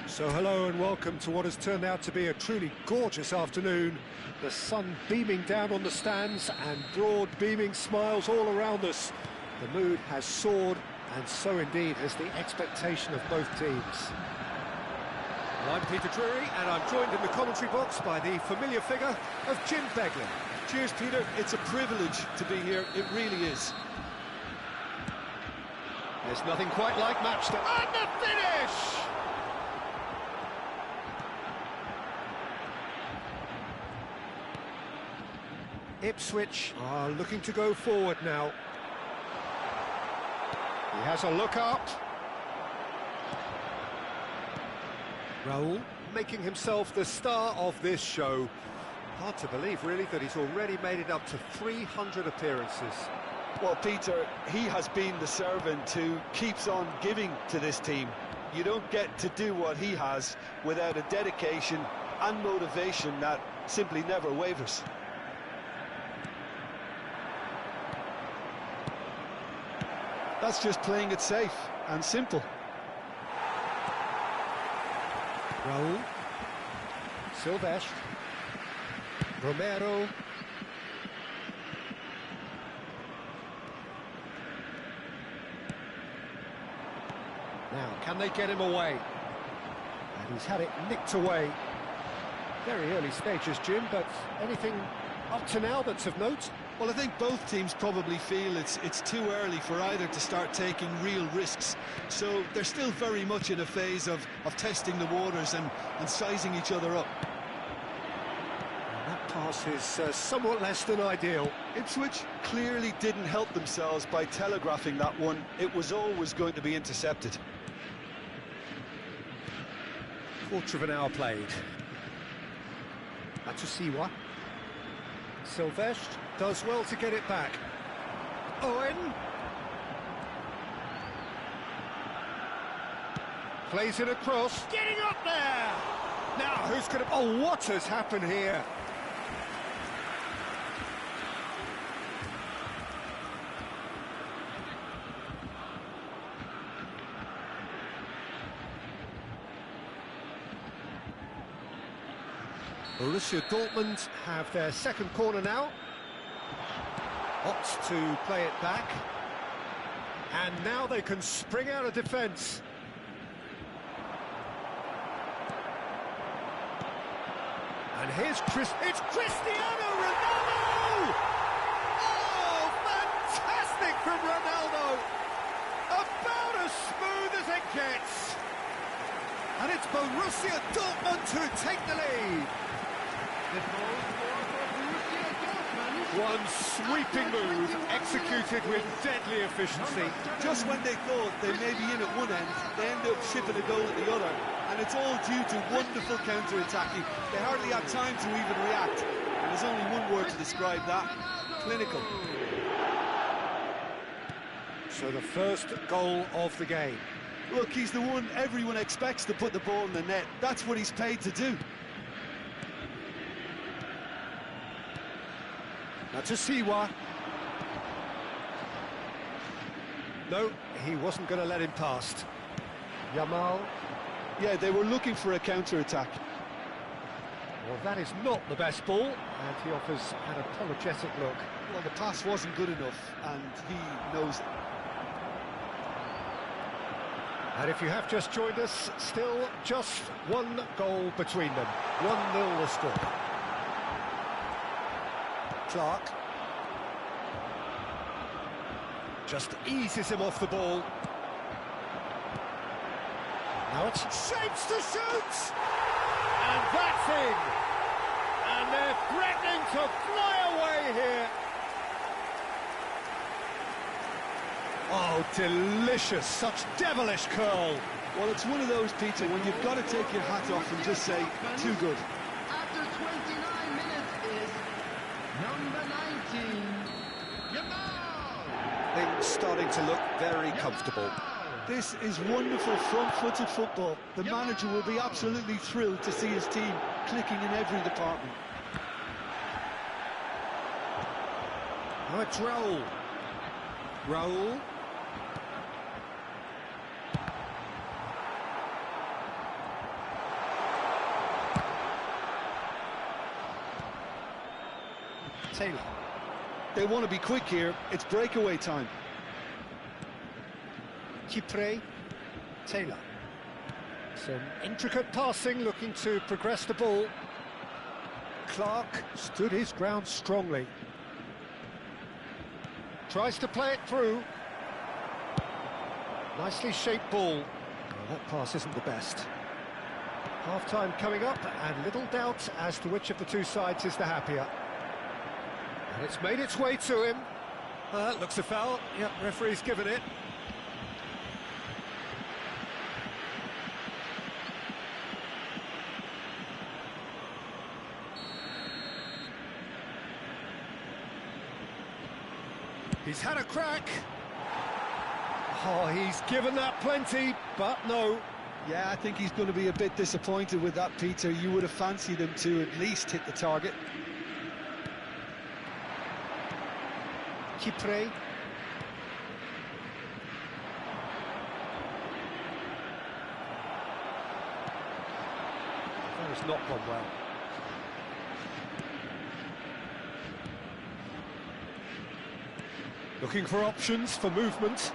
So hello and welcome to what has turned out to be a truly gorgeous afternoon. The sun beaming down on the stands and broad beaming smiles all around us. The mood has soared, and so indeed has the expectation of both teams. Well, I'm Peter Drury and I'm joined in the commentary box by the familiar figure of Jim Beglin. Cheers, Peter. It's a privilege to be here. It really is. There's nothing quite like match day. And the finish! Ipswich are looking to go forward now. He has a look up. Raul making himself the star of this show. Hard to believe, really, that he's already made it up to 300 appearances. Well, Peter, he has been the servant who keeps on giving to this team. You don't get to do what he has without a dedication and motivation that simply never wavers. That's just playing it safe and simple. Raul, Silvestre, Romero, Now, can they get him away? And he's had it nicked away. Very early stages, Jim, but anything up to now that's of note? Well, I think both teams probably feel it's too early for either to start taking real risks. So they're still very much in a phase of testing the waters and sizing each other up. And that pass is somewhat less than ideal. Ipswich clearly didn't help themselves by telegraphing that one. It was always going to be intercepted. Quarter of an hour played. Matusiwa. Silvestre does well to get it back. Owen. Plays it across. Getting up there! Now, who's going to... Oh, what has happened here? Borussia Dortmund have their second corner now. Opts to play it back. And now they can spring out of defence. And here's it's Cristiano Ronaldo! Oh, fantastic from Ronaldo! About as smooth as it gets. And it's Borussia Dortmund who take the lead. One sweeping move, executed with deadly efficiency. Just when they thought they may be in at one end, they end up shipping a goal at the other. And it's all due to wonderful counter-attacking. They hardly have time to even react. And there's only one word to describe that: clinical. So the first goal of the game. Look, he's the one everyone expects to put the ball in the net. That's what he's paid to do. Matusiwa. No, he wasn't going to let him past. Yamal. Yeah, they were looking for a counter-attack. Well, that is not the best ball, and he offers an apologetic look. Well, the pass wasn't good enough, and he knows it. And if you have just joined us, still just one goal between them. 1-0 the score. Clark just eases him off the ball. Now it's Shapes to shoot! And that's in! And they're threatening to fly away here. oh, delicious, such devilish curl. Well, it's one of those, Peter, when you've got to take your hat off and just say, too good. After 29 minutes is number 19, Yamal. Things starting to look very comfortable. This is wonderful front-footed football. The manager will be absolutely thrilled to see his team clicking in every department. Oh, it's Raul. Raul. Taylor. They want to be quick here. It's breakaway time. Kipre. Taylor. Some intricate passing, looking to progress the ball. Clark stood his ground strongly. Tries to play it through. Nicely shaped ball. Oh, that pass isn't the best. Half-time coming up, and little doubt as to which of the two sides is the happier. And it's made its way to him. That looks a foul. Yep, referee's given it. He's had a crack. Oh, he's given that plenty, but no. Yeah, I think he's going to be a bit disappointed with that, Peter. You would have fancied him to at least hit the target. Kipre. That has not gone well. Looking for options for movement.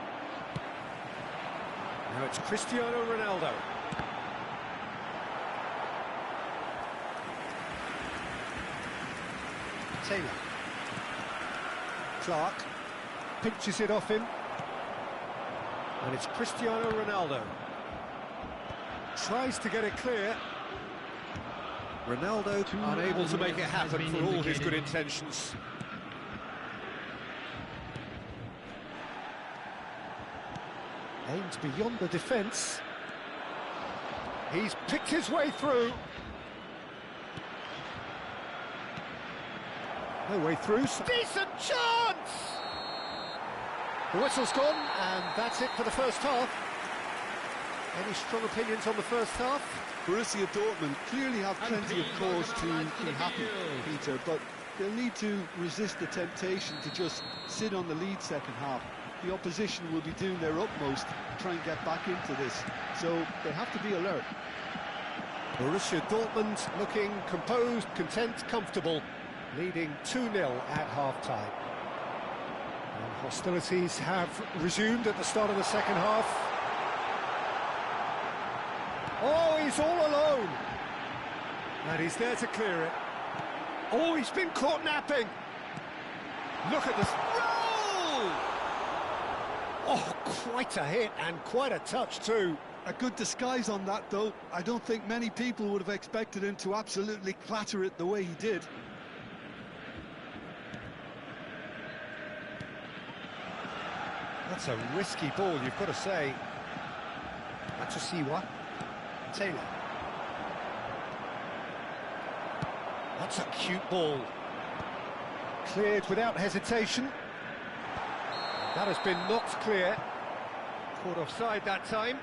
Now it's Cristiano Ronaldo. Taylor. Clark pinches it off him. And it's Cristiano Ronaldo. Tries to get it clear. Ronaldo unable to make it happen for all his good intentions. Aims beyond the defence. He's picked his way through. No way through. Decent chance! The whistle's gone, and that's it for the first half. Any strong opinions on the first half? Borussia Dortmund clearly have plenty of cause to be happy, Peter, but they'll need to resist the temptation to just sit on the lead second half. The opposition will be doing their utmost to try and get back into this, so they have to be alert. Borussia Dortmund looking composed, content, comfortable, leading 2-0 at half-time. And hostilities have resumed at the start of the second half. Oh, he's all alone! And he's there to clear it. Oh, he's been caught napping! Look at this... Roll! Oh, quite a hit and quite a touch too. A good disguise on that, though. I don't think many people would have expected him to absolutely clatter it the way he did. That's a risky ball, you've got to say. Matosiwa. Taylor. That's a cute ball. Cleared without hesitation. That has been knocked clear. Caught offside that time.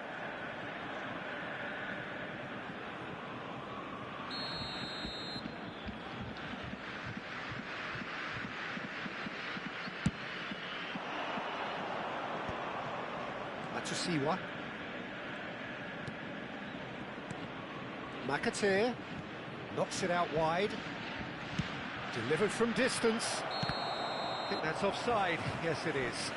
Matosiwa. McAteer knocks it out wide. Delivered from distance. I think that's offside. Yes, it is.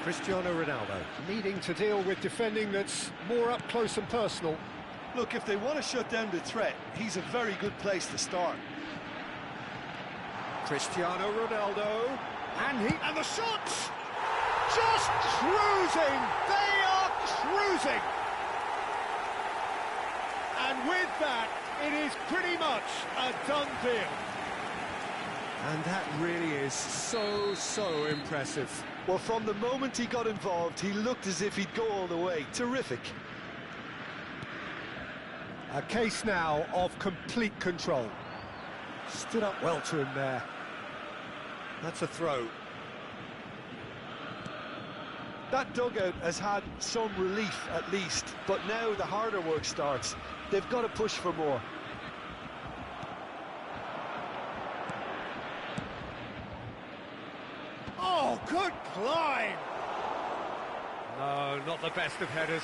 Cristiano Ronaldo needing to deal with defending that's more up close and personal. Look, if they want to shut down the threat, he's a very good place to start. Cristiano Ronaldo, and the shot! Just cruising! They are cruising! And with that, it is pretty much a done deal. And that really is so impressive. Well, from the moment he got involved, he looked as if he'd go all the way. Terrific. A case now of complete control. Stood up well to him there. That's a throw. That dugout has had some relief at least, but now the harder work starts. They've got to push for more. Oh, good climb! No, not the best of headers.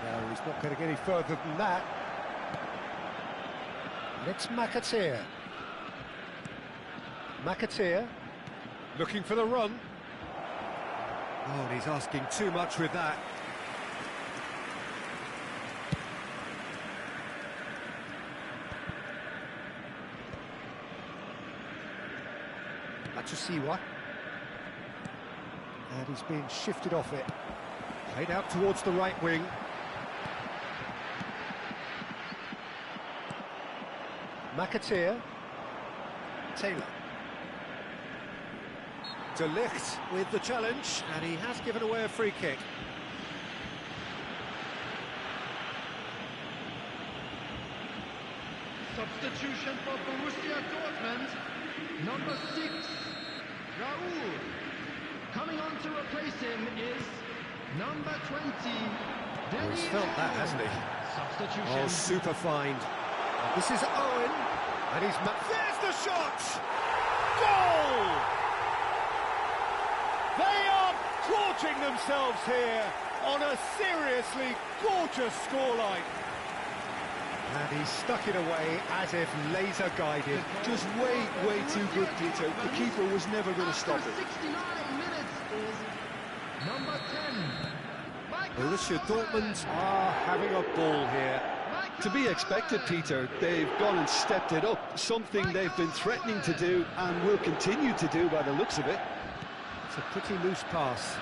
No, he's not going to get any further than that. And it's McAteer. McAteer looking for the run. Oh, and he's asking too much with that. Matosiwa. And he's being shifted off it. Played out towards the right wing. McAteer. Taylor. De Ligt with the challenge, and he has given away a free kick. Substitution for Borussia Dortmund. Number 6, Raúl. Coming on to replace him is number 20. Oh, he's felt that, hasn't he? Substitution. Oh, super find. This is Owen, and he's... There's the shot! Goal! They are gorging themselves here on a seriously gorgeous scoreline. And he stuck it away as if laser-guided. Just way too good, Peter. The keeper was never going to stop After it. 69 minutes is number 10. Borussia Dortmund are having a ball here. To be expected, Peter. They've gone and stepped it up, something they've been threatening to do and will continue to do by the looks of it. It's a pretty loose pass.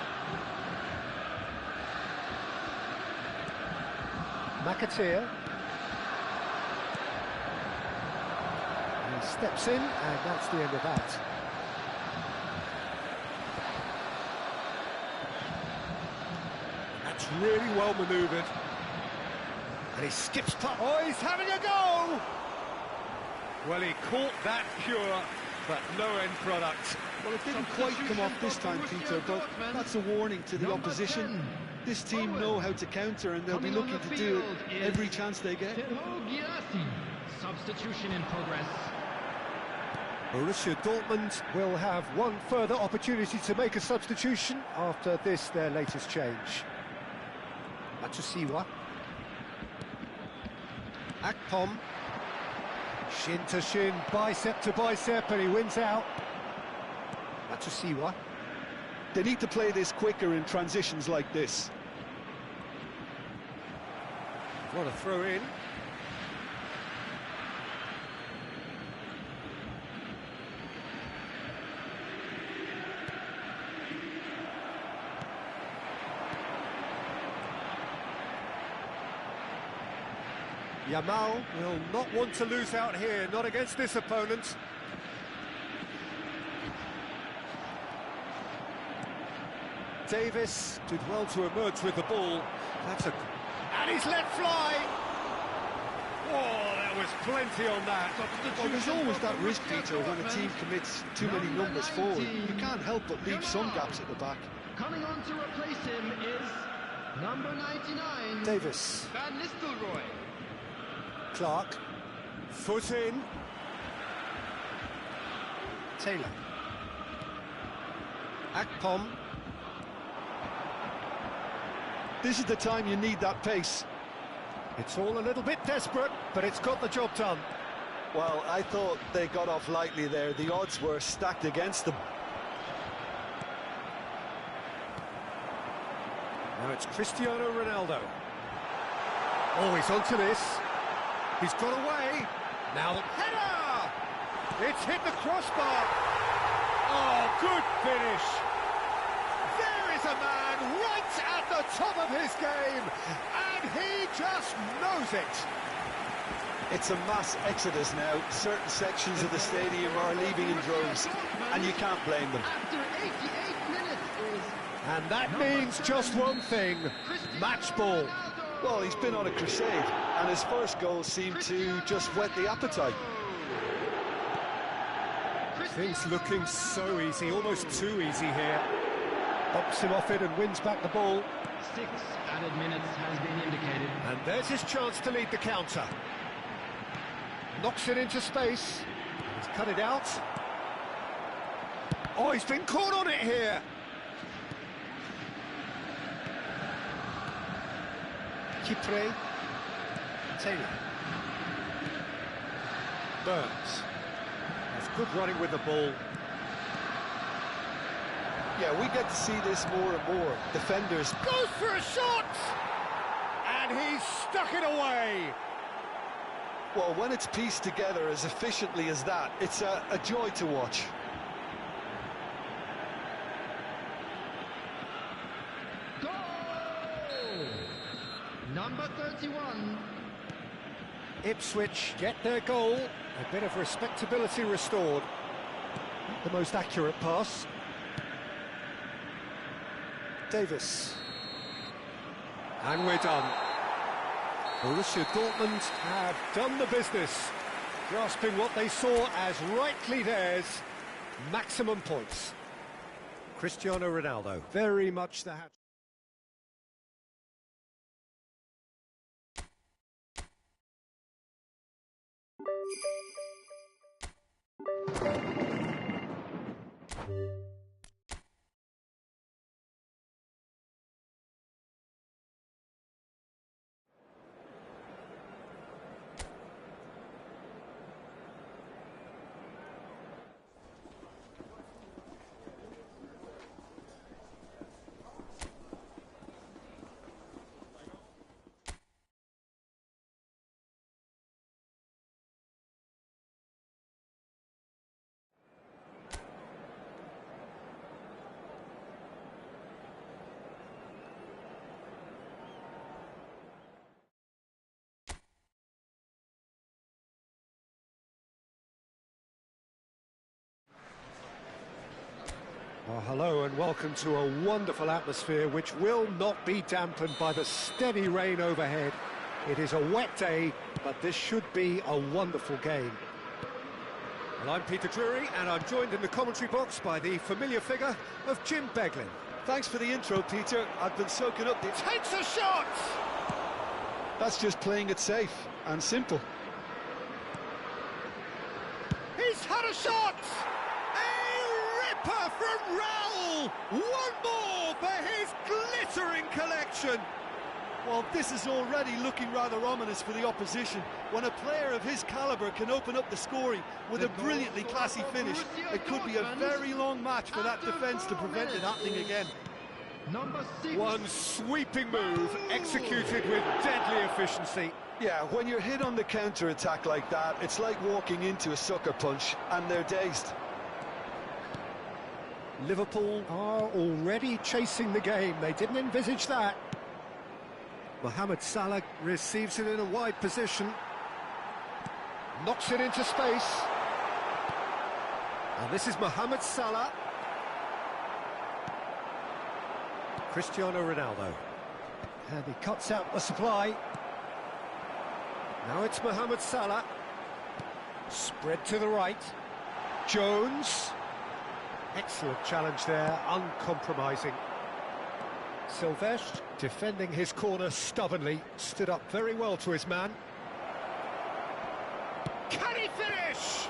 McAteer. He steps in, and that's the end of that. That's really well manoeuvred. And he skips past. Oh, he's having a go! Well, he caught that pure, but no end product. Well, it didn't quite come off this time, Peter, but that's a warning to the opposition. This team know how to counter, and they'll be looking to do it every chance they get. Substitution in progress. Borussia Dortmund will have one further opportunity to make a substitution after this, their latest change. Matusiwa. Akpom. Shin to shin, bicep to bicep, and he wins out. Matusiwa. They need to play this quicker in transitions like this. What a throw in. Yamal will not want to lose out here, not against this opponent. Davis did well to emerge with the ball. That's a... And he's let fly! Oh, there was plenty on that. Well, there's always that risk, Peter, when a team commits too many numbers forward. You can't help but leave some gaps at the back. Coming on to replace him is number 99. Davis. Van Nistelrooy. Clark. Foot in. Taylor. Akpom. This is the time you need that pace. It's all a little bit desperate, but it's got the job done. Well, I thought they got off lightly there. The odds were stacked against them. Now it's Cristiano Ronaldo. Oh, he's onto this. He's got away. Now, Header! It's hit the crossbar. Oh, good finish. There is a man right at the top of his game, and he just knows it. It's a mass exodus now. Certain sections of the stadium are leaving in droves, and you can't blame them. After 88 minutes is and that means just one thing, match ball. Well, he's been on a crusade, and his first goal seemed to just whet the appetite. Things looking so easy, almost too easy here. Pops him off it and wins back the ball. 6 added minutes has been indicated. And there's his chance to lead the counter. Knocks it into space. He's cut it out. Oh, he's been caught on it here. Kipre. Taylor. Burns. That's good running with the ball. Yeah, we get to see this more and more. Defenders Goes for a shot! And he's stuck it away. well, when it's pieced together as efficiently as that, it's a joy to watch. goal! Number 31. Ipswich get their goal. A bit of respectability restored. Not the most accurate pass. Davis. And we're done. Borussia Dortmund have done the business, grasping what they saw as rightly theirs, maximum points. Cristiano Ronaldo, very much the hat. Well, hello and welcome to a wonderful atmosphere which will not be dampened by the steady rain overhead. It is a wet day, but this should be a wonderful game. Well, I'm Peter Drury and I'm joined in the commentary box by the familiar figure of Jim Beglin. Thanks for the intro, Peter. I've been soaking up the... Takes a shot! That's just playing it safe and simple. He's had a shot! A ripper from Raul! One more for his glittering collection! Well, this is already looking rather ominous for the opposition. When a player of his calibre can open up the scoring with a brilliantly classy finish, it could be a very long match for that defence to prevent it happening again. Number 6. One sweeping move executed with deadly efficiency. Yeah, when you're hit on the counter-attack like that, it's like walking into a sucker punch, and they're dazed. Liverpool are already chasing the game. They didn't envisage that. Mohamed Salah receives it in a wide position. Knocks it into space. And this is Mohamed Salah. Cristiano Ronaldo. And he cuts out the supply. Now it's Mohamed Salah. Spread to the right. Jones. Excellent challenge there, uncompromising. Silvestre, defending his corner stubbornly, stood up very well to his man. Can he finish?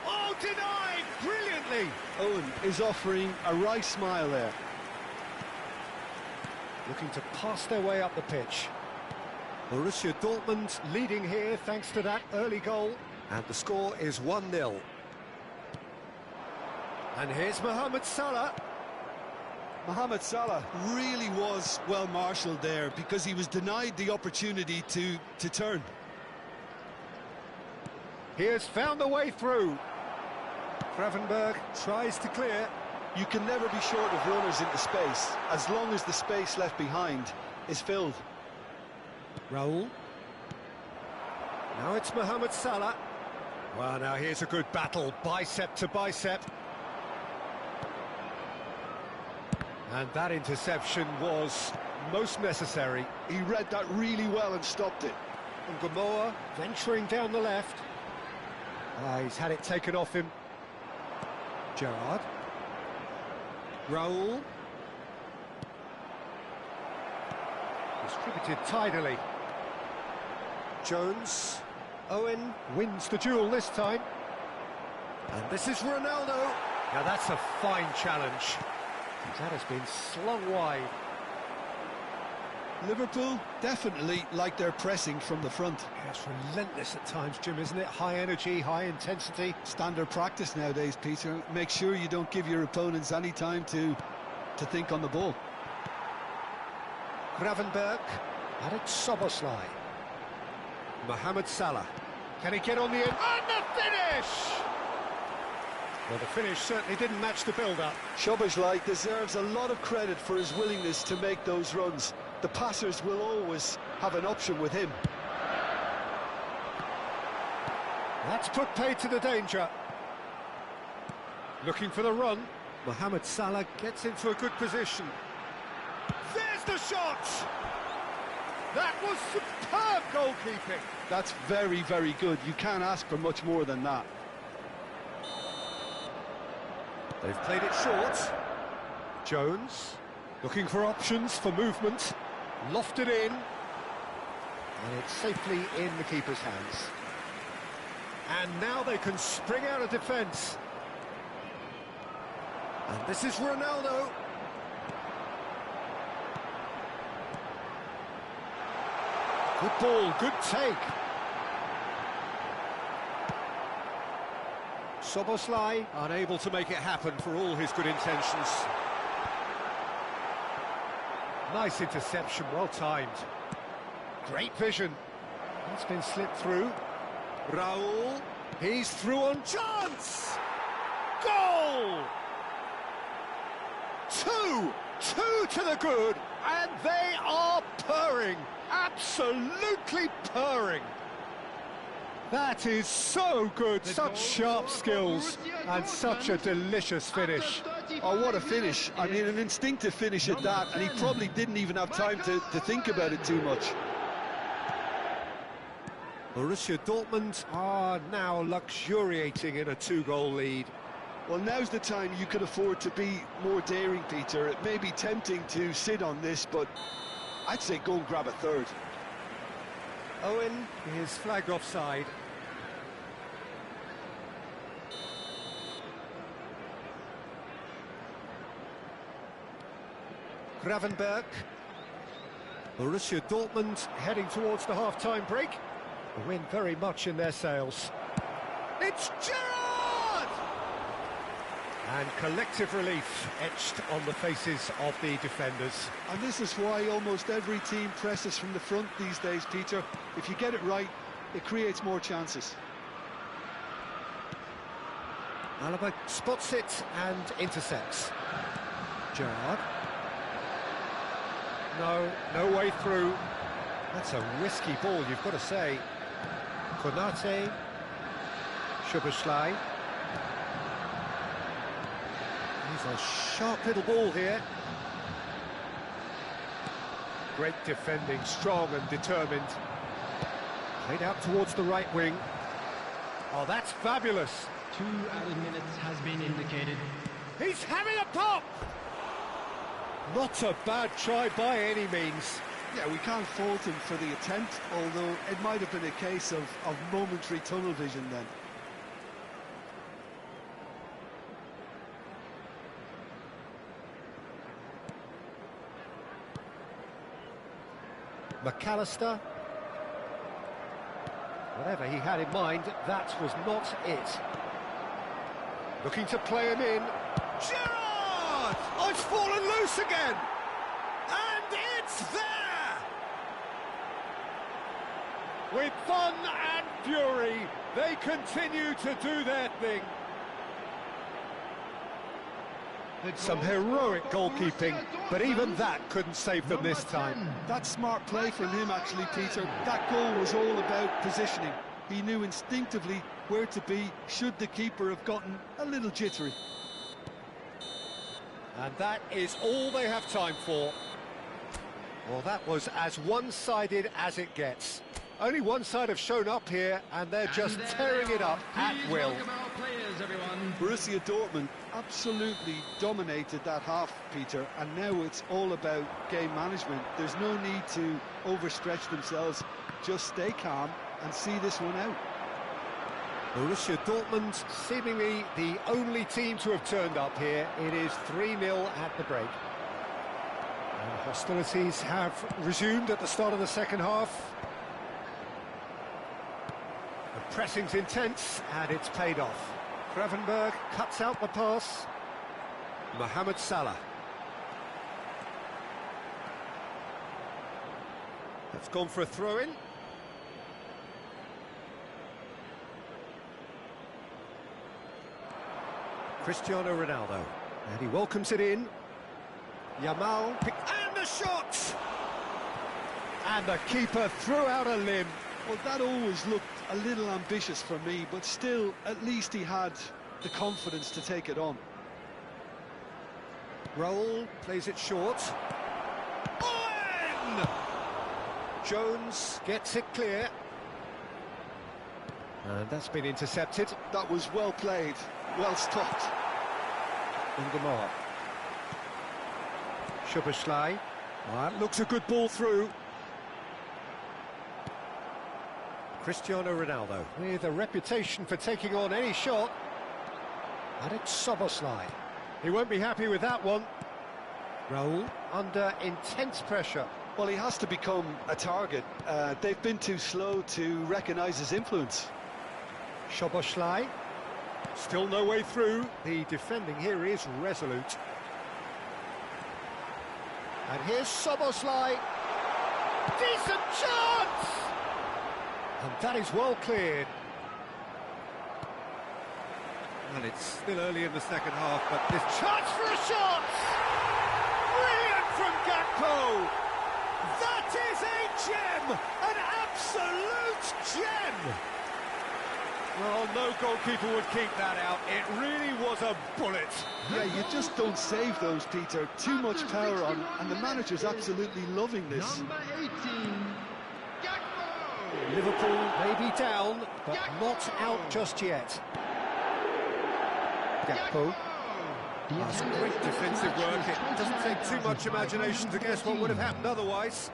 Oh, denied brilliantly! Owen is offering a wry smile there. Looking to pass their way up the pitch. Borussia Dortmund leading here thanks to that early goal. And the score is 1-0. And here's Mohamed Salah. Mohamed Salah really was well marshalled there because he was denied the opportunity to turn. He has found a way through. Gravenberg tries to clear. You can never be short of runners into space, as long as the space left behind is filled. Raul. Now it's Mohamed Salah. Well, now here's a good battle, bicep to bicep. And that interception was most necessary. He read that really well and stopped it. And Gamoa venturing down the left. He's had it taken off him. Gerrard. Raul. Distributed tidily. Jones. Owen wins the duel this time. And this is Ronaldo. Now that's a fine challenge. That has been slung wide. Liverpool definitely like their pressing from the front. Yeah, it's relentless at times, Jim, isn't it? High energy, high intensity. Standard practice nowadays, Peter. Make sure you don't give your opponents any time to think on the ball. Gravenberg. And it's Szoboszlai. Mohamed Salah. Can he get on the end? And the finish! Well, the finish certainly didn't match the build-up. Szoboszlai deserves a lot of credit for his willingness to make those runs. The passers will always have an option with him. That's put paid to the danger. Looking for the run. Mohamed Salah gets into a good position. There's the shot! That was superb goalkeeping! That's very, very good. You can't ask for much more than that. They've played it short. Jones, looking for options for movement. Lofted in. And it's safely in the keeper's hands. And now they can spring out of defence. And this is Ronaldo. Good ball, good take. Soboslai unable to make it happen for all his good intentions. Nice interception, well timed. Great vision. It's been slipped through. Raul, he's through on chance! Goal! Two to the good, and they are purring, absolutely purring. That is so good, such sharp skills, and such a delicious finish. Oh, what a finish. I mean, an instinctive finish at that, and he probably didn't even have time to think about it too much. Borussia Dortmund are now luxuriating in a 2-goal lead. Well, now's the time you could afford to be more daring, Peter. It may be tempting to sit on this, but I'd say go and grab a third. Owen is flagged offside. Gravenberg. Borussia Dortmund heading towards the half-time break. The wind very much in their sails. It's Gerrard! And collective relief etched on the faces of the defenders. And this is why almost every team presses from the front these days, Peter. If you get it right, it creates more chances. Alaba spots it and intercepts. Gerrard. No way through. That's a risky ball, you've got to say. Konate. Szoboszlai. He's a sharp little ball here. Great defending, strong and determined. Played out towards the right wing. Oh, that's fabulous. 2 added minutes has been indicated. He's having a pop! Not a bad try by any means. Yeah, we can't fault him for the attempt, although it might have been a case of momentary tunnel vision then. McAllister. Whatever he had in mind, that was not it. Looking to play him in. Gerrard! Oh, it's fallen loose again! And it's there! With fun and fury, they continue to do their thing. Some heroic goalkeeping, but even that couldn't save them this time. That's smart play from him, actually, Peter. That goal was all about positioning. He knew instinctively where to be should the keeper have gotten a little jittery. And that is all they have time for. Well, that was as one-sided as it gets. Only one side have shown up here, and they're just tearing it up at will. Borussia Dortmund absolutely dominated that half, Peter, and now it's all about game management. There's no need to overstretch themselves. Just stay calm and see this one out. Borussia Dortmund seemingly the only team to have turned up here. It is 3-0 at the break. And hostilities have resumed at the start of the second half. The pressing's intense, and it's paid off. Gravenberg cuts out the pass. Mohamed Salah. That's gone for a throw-in. Cristiano Ronaldo. And he welcomes it in. Yamal, and the shot! And the keeper threw out a limb. Well, that always looked a little ambitious for me, but still, at least he had the confidence to take it on. Raul plays it short. Owen! Jones gets it clear. And that's been intercepted. That was well played, well stopped. Ungamar. Szoboszlai. Well, that looks a good ball through. Cristiano Ronaldo, with a reputation for taking on any shot. And it's Szoboszlai. He won't be happy with that one. Raul under intense pressure. Well, he has to become a target. They've been too slow to recognise his influence. Szoboszlai. Still no way through. The defending here is resolute. And here's Szoboszlai. Decent chance! And that is well cleared. And it's still early in the second half, but this chance for a shot! Brilliant from Gakpo! That is a gem! An absolute gem! Well, no goalkeeper would keep that out. It really was a bullet. Yeah, you just don't save those, Peter. Too much power on, and the manager's absolutely loving this. Number 18, Gakpo. Liverpool may be down, but not out just yet. Gakpo. That's great defensive work. It doesn't take too much imagination to guess what would have happened otherwise.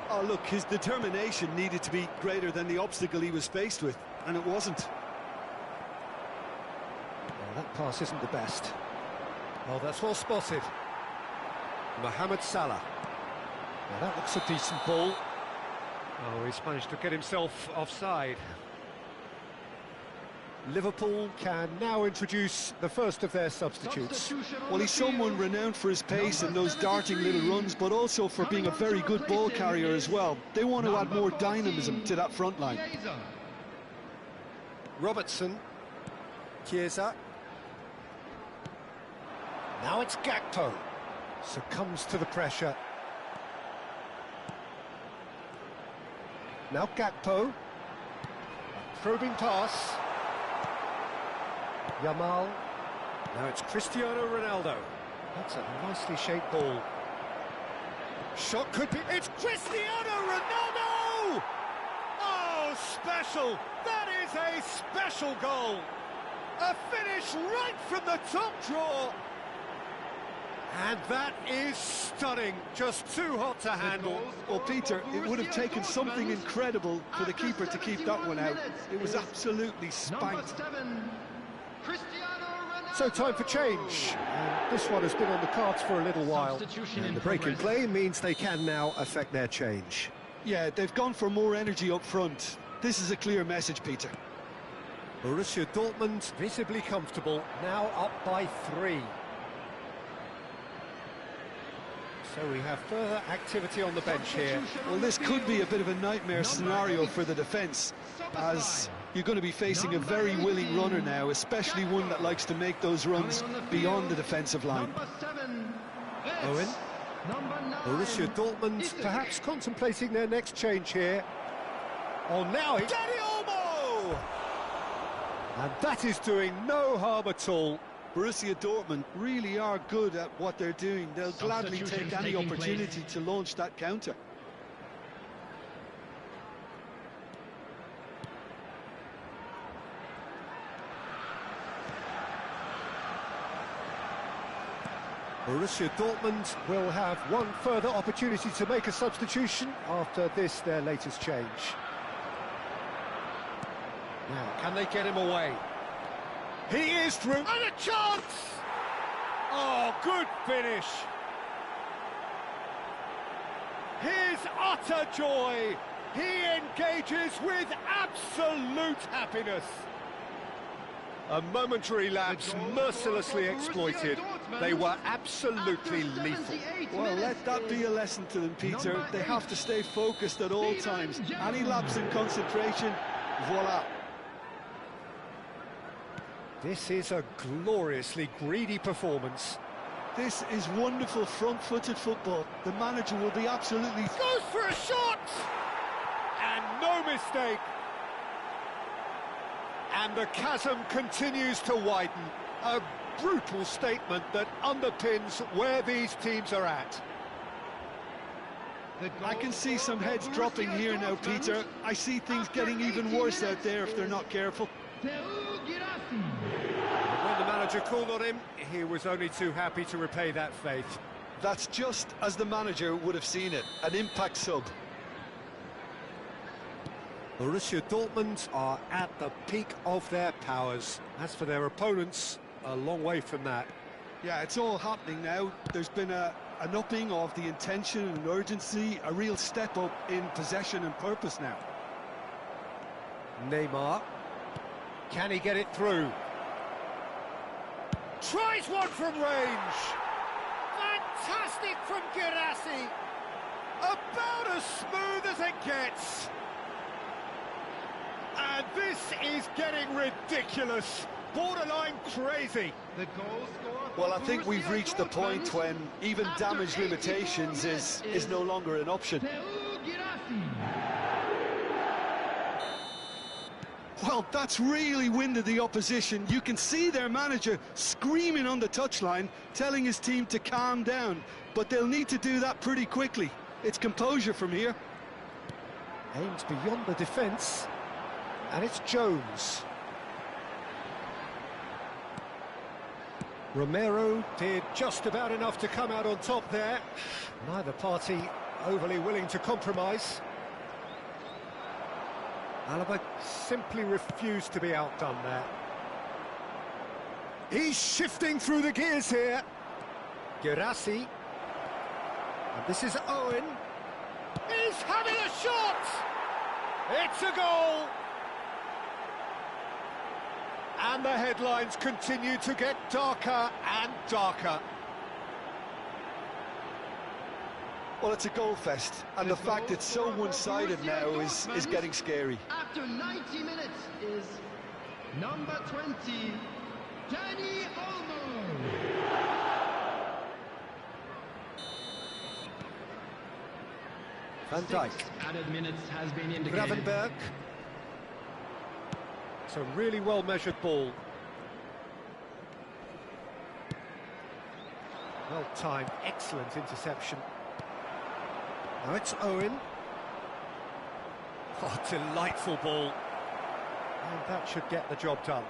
Oh, look, his determination needed to be greater than the obstacle he was faced with, and it wasn't. Well, that pass isn't the best. Oh, that's well spotted. Mohamed Salah. Well, that looks a decent ball. Oh, he's managed to get himself offside. Liverpool can now introduce the first of their substitutes. Well, he's someone renowned for his pace and those darting little runs, but also for being a very good ball carrier as well. They want to add more dynamism to that front line. Robertson. Chiesa. Now it's Gakpo. Succumbs to the pressure. Now Gakpo. A probing pass. Yamal. Now it's Cristiano Ronaldo. That's a nicely shaped ball. Shot could be... It's Cristiano Ronaldo! Oh, special! That is a special goal! A finish right from the top draw! And that is stunning, just too hot to handle. Well, Peter, it would have taken something incredible for the keeper to keep that one out. It was absolutely spanked. So time for change. And this one has been on the cards for a little while. And the break in play means they can now affect their change. Yeah, they've gone for more energy up front. This is a clear message, Peter. Borussia Dortmund visibly comfortable, now up by 3. So we have further activity on the bench here. Well, this could be a bit of a nightmare scenario for the defence, as you're going to be facing a very willing runner now, especially one that likes to make those runs beyond the defensive line. Owen. Borussia Dortmund perhaps contemplating their next change here. Oh, now it's Dani Olmo! And that is doing no harm at all. Borussia Dortmund really are good at what they're doing. They'll gladly take any opportunity to launch that counter. Borussia Dortmund will have one further opportunity to make a substitution after this, their latest change. Now, can they get him away? He is through, and a chance! Oh, good finish! His utter joy! He engages with absolute happiness! A momentary lapse mercilessly exploited. They were absolutely lethal. Well, let that be a lesson to them, Peter. They have to stay focused at all times. Any lapse in concentration, voila. This is a gloriously greedy performance. This is wonderful front-footed football. The manager will be absolutely... Goes for a shot! And no mistake. And the chasm continues to widen. A brutal statement that underpins where these teams are at. I can see some heads dropping here now, Peter. I see things getting even worse out there if they're not careful. When the manager called on him, he was only too happy to repay that faith. That's just as the manager would have seen it, an impact sub. Borussia Dortmund are at the peak of their powers. As for their opponents, a long way from that. Yeah, it's all happening now. There's been an upping of the intention and urgency, a real step up in possession and purpose now. Neymar. Can he get it through? Tries one from range. Fantastic from Girassi. About as smooth as it gets. And this is getting ridiculous. Borderline crazy. The goal scorer for Well, I think we've Borussia reached the point Dortmund when even after damage 84 limitations minutes is no longer an option. Girassi. Well, that's really winded the opposition. You can see their manager screaming on the touchline, telling his team to calm down. But they'll need to do that pretty quickly. It's composure from here. Aims beyond the defence. And it's Jones. Romero did just about enough to come out on top there. Neither party overly willing to compromise. Alaba simply refused to be outdone there. He's shifting through the gears here. Girassi. And this is Owen. He's having a shot. It's a goal. And the headlines continue to get darker and darker. Well, it's a goal fest, and the fact it's so one-sided now is getting scary. After 90 minutes is number 20, Dani Olmo. Van Dijk. Added minutes has been indicated. Gravenberg. It's a really well-measured ball. Well-timed, excellent interception. Now it's Owen. Oh, delightful ball. And that should get the job done.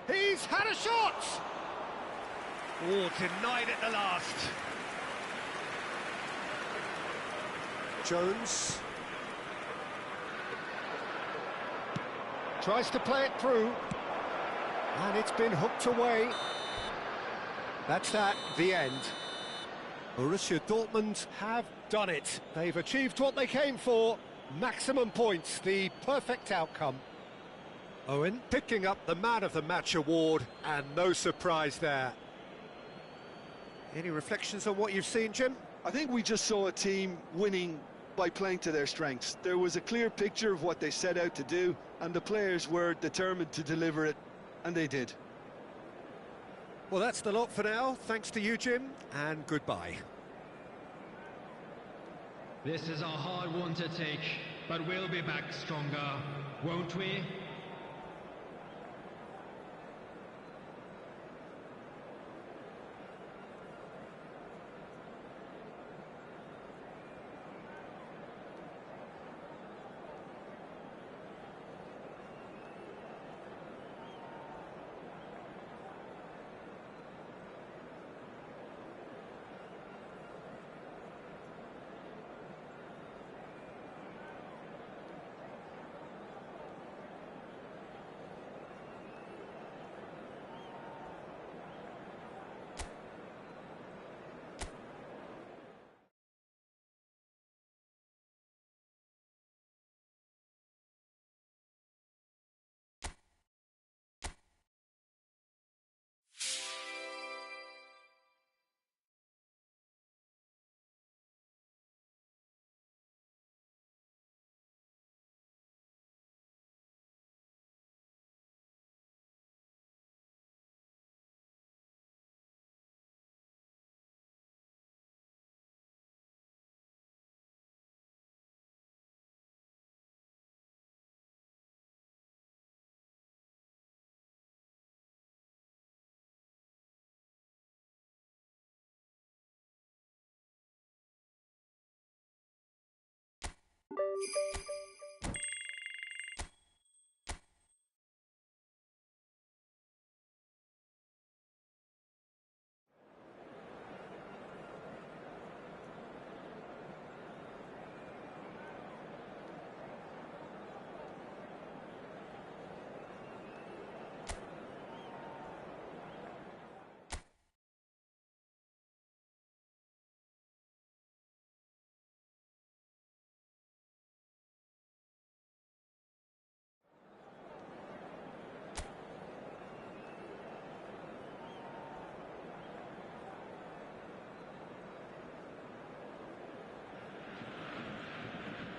He's had a shot. Oh, denied at the last. Jones. Tries to play it through. And it's been hooked away. That's that, the end. Borussia Dortmund have done it. They've achieved what they came for. Maximum points, the perfect outcome. Owen picking up the Man of the Match award, and no surprise there. Any reflections on what you've seen, Jim? I think we just saw a team winning by playing to their strengths. There was a clear picture of what they set out to do, and the players were determined to deliver it, and they did. Well, that's the lot for now. Thanks to you, Jim, and goodbye. This is a hard one to take, but we'll be back stronger, won't we?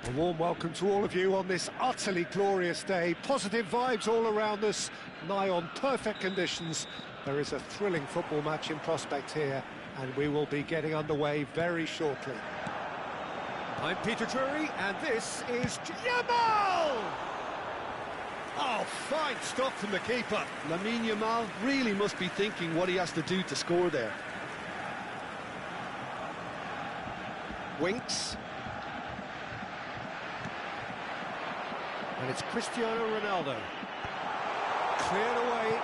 A warm welcome to all of you on this utterly glorious day. Positive vibes all around us, nigh on perfect conditions. There is a thrilling football match in prospect here, and we will be getting underway very shortly. I'm Peter Drury, and this is Yamal! Oh, fine stop from the keeper. Lamine Yamal really must be thinking what he has to do to score there. Winks. And it's Cristiano Ronaldo. Cleared away.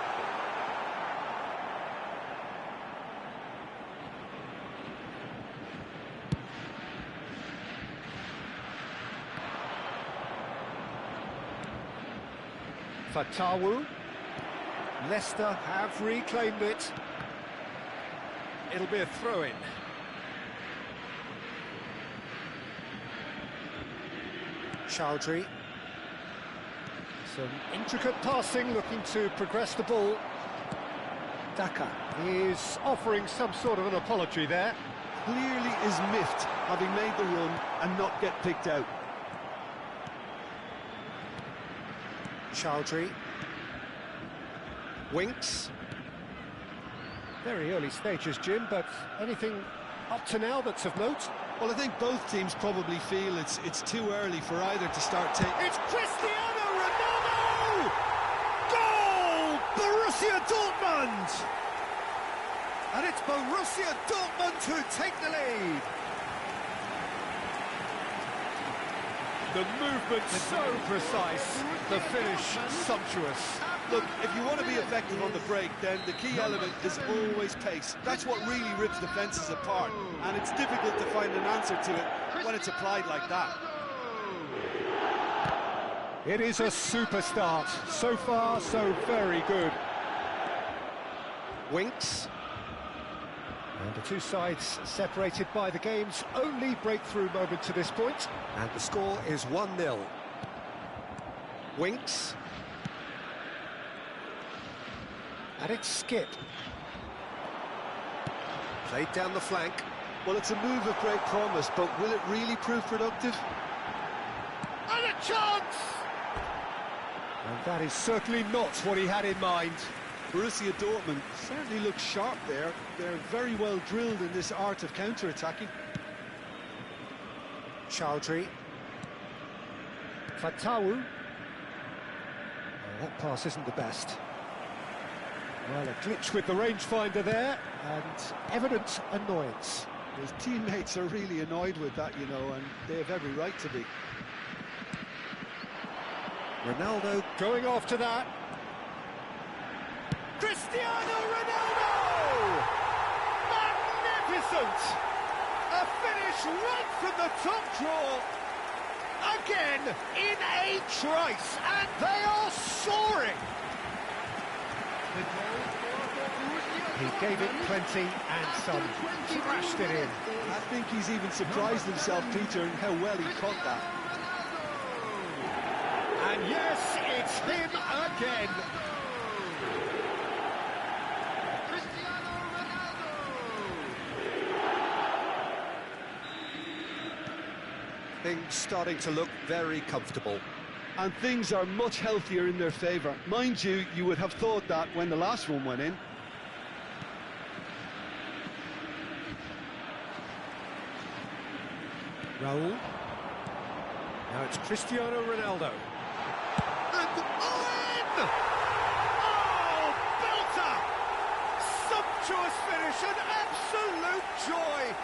Fatawu. Leicester have reclaimed it. It'll be a throw-in. Chowdhury. Some intricate passing, looking to progress the ball. Daka is offering some sort of an apology there. Clearly is miffed, having made the run and not get picked out. Chowdhury. Winks. Very early stages, Jim, but anything up to now that's of note? Well, I think both teams probably feel it's too early for either to start taking... It's Cristiano Ronaldo! Goal! Borussia Dortmund! And it's Borussia Dortmund who take the lead. The movement so precise, the finish sumptuous. Look, if you want to be effective on the break, then the key element is always pace. That's what really rips defences apart, and it's difficult to find an answer to it when it's applied like that. It is a super start. So far, so very good. Winks. And the two sides separated by the game's only breakthrough moment to this point. And the score is 1-0. Winks. And it's Skip. Played down the flank. Well, it's a move of great promise, but will it really prove productive? And a chance! And that is certainly not what he had in mind. Borussia Dortmund certainly looks sharp there. They're very well drilled in this art of counter-attacking. Chowdhury. Fatawu. That pass isn't the best. Well, a glitch with the rangefinder there, and evident annoyance. His teammates are really annoyed with that, you know, and they have every right to be. Ronaldo going after that. Cristiano Ronaldo! Magnificent! A finish right from the top draw. Again, in a trice, and they are soaring. He gave it plenty and some. Crashed it in. I think he's even surprised himself, Peter, in how well he caught that. And yes, it's him again. Things starting to look very comfortable. And things are much healthier in their favour. Mind you, you would have thought that when the last one went in. Raul. Now it's Cristiano Ronaldo. And Owen! Oh, belter! Sumptuous finish, an absolute joy!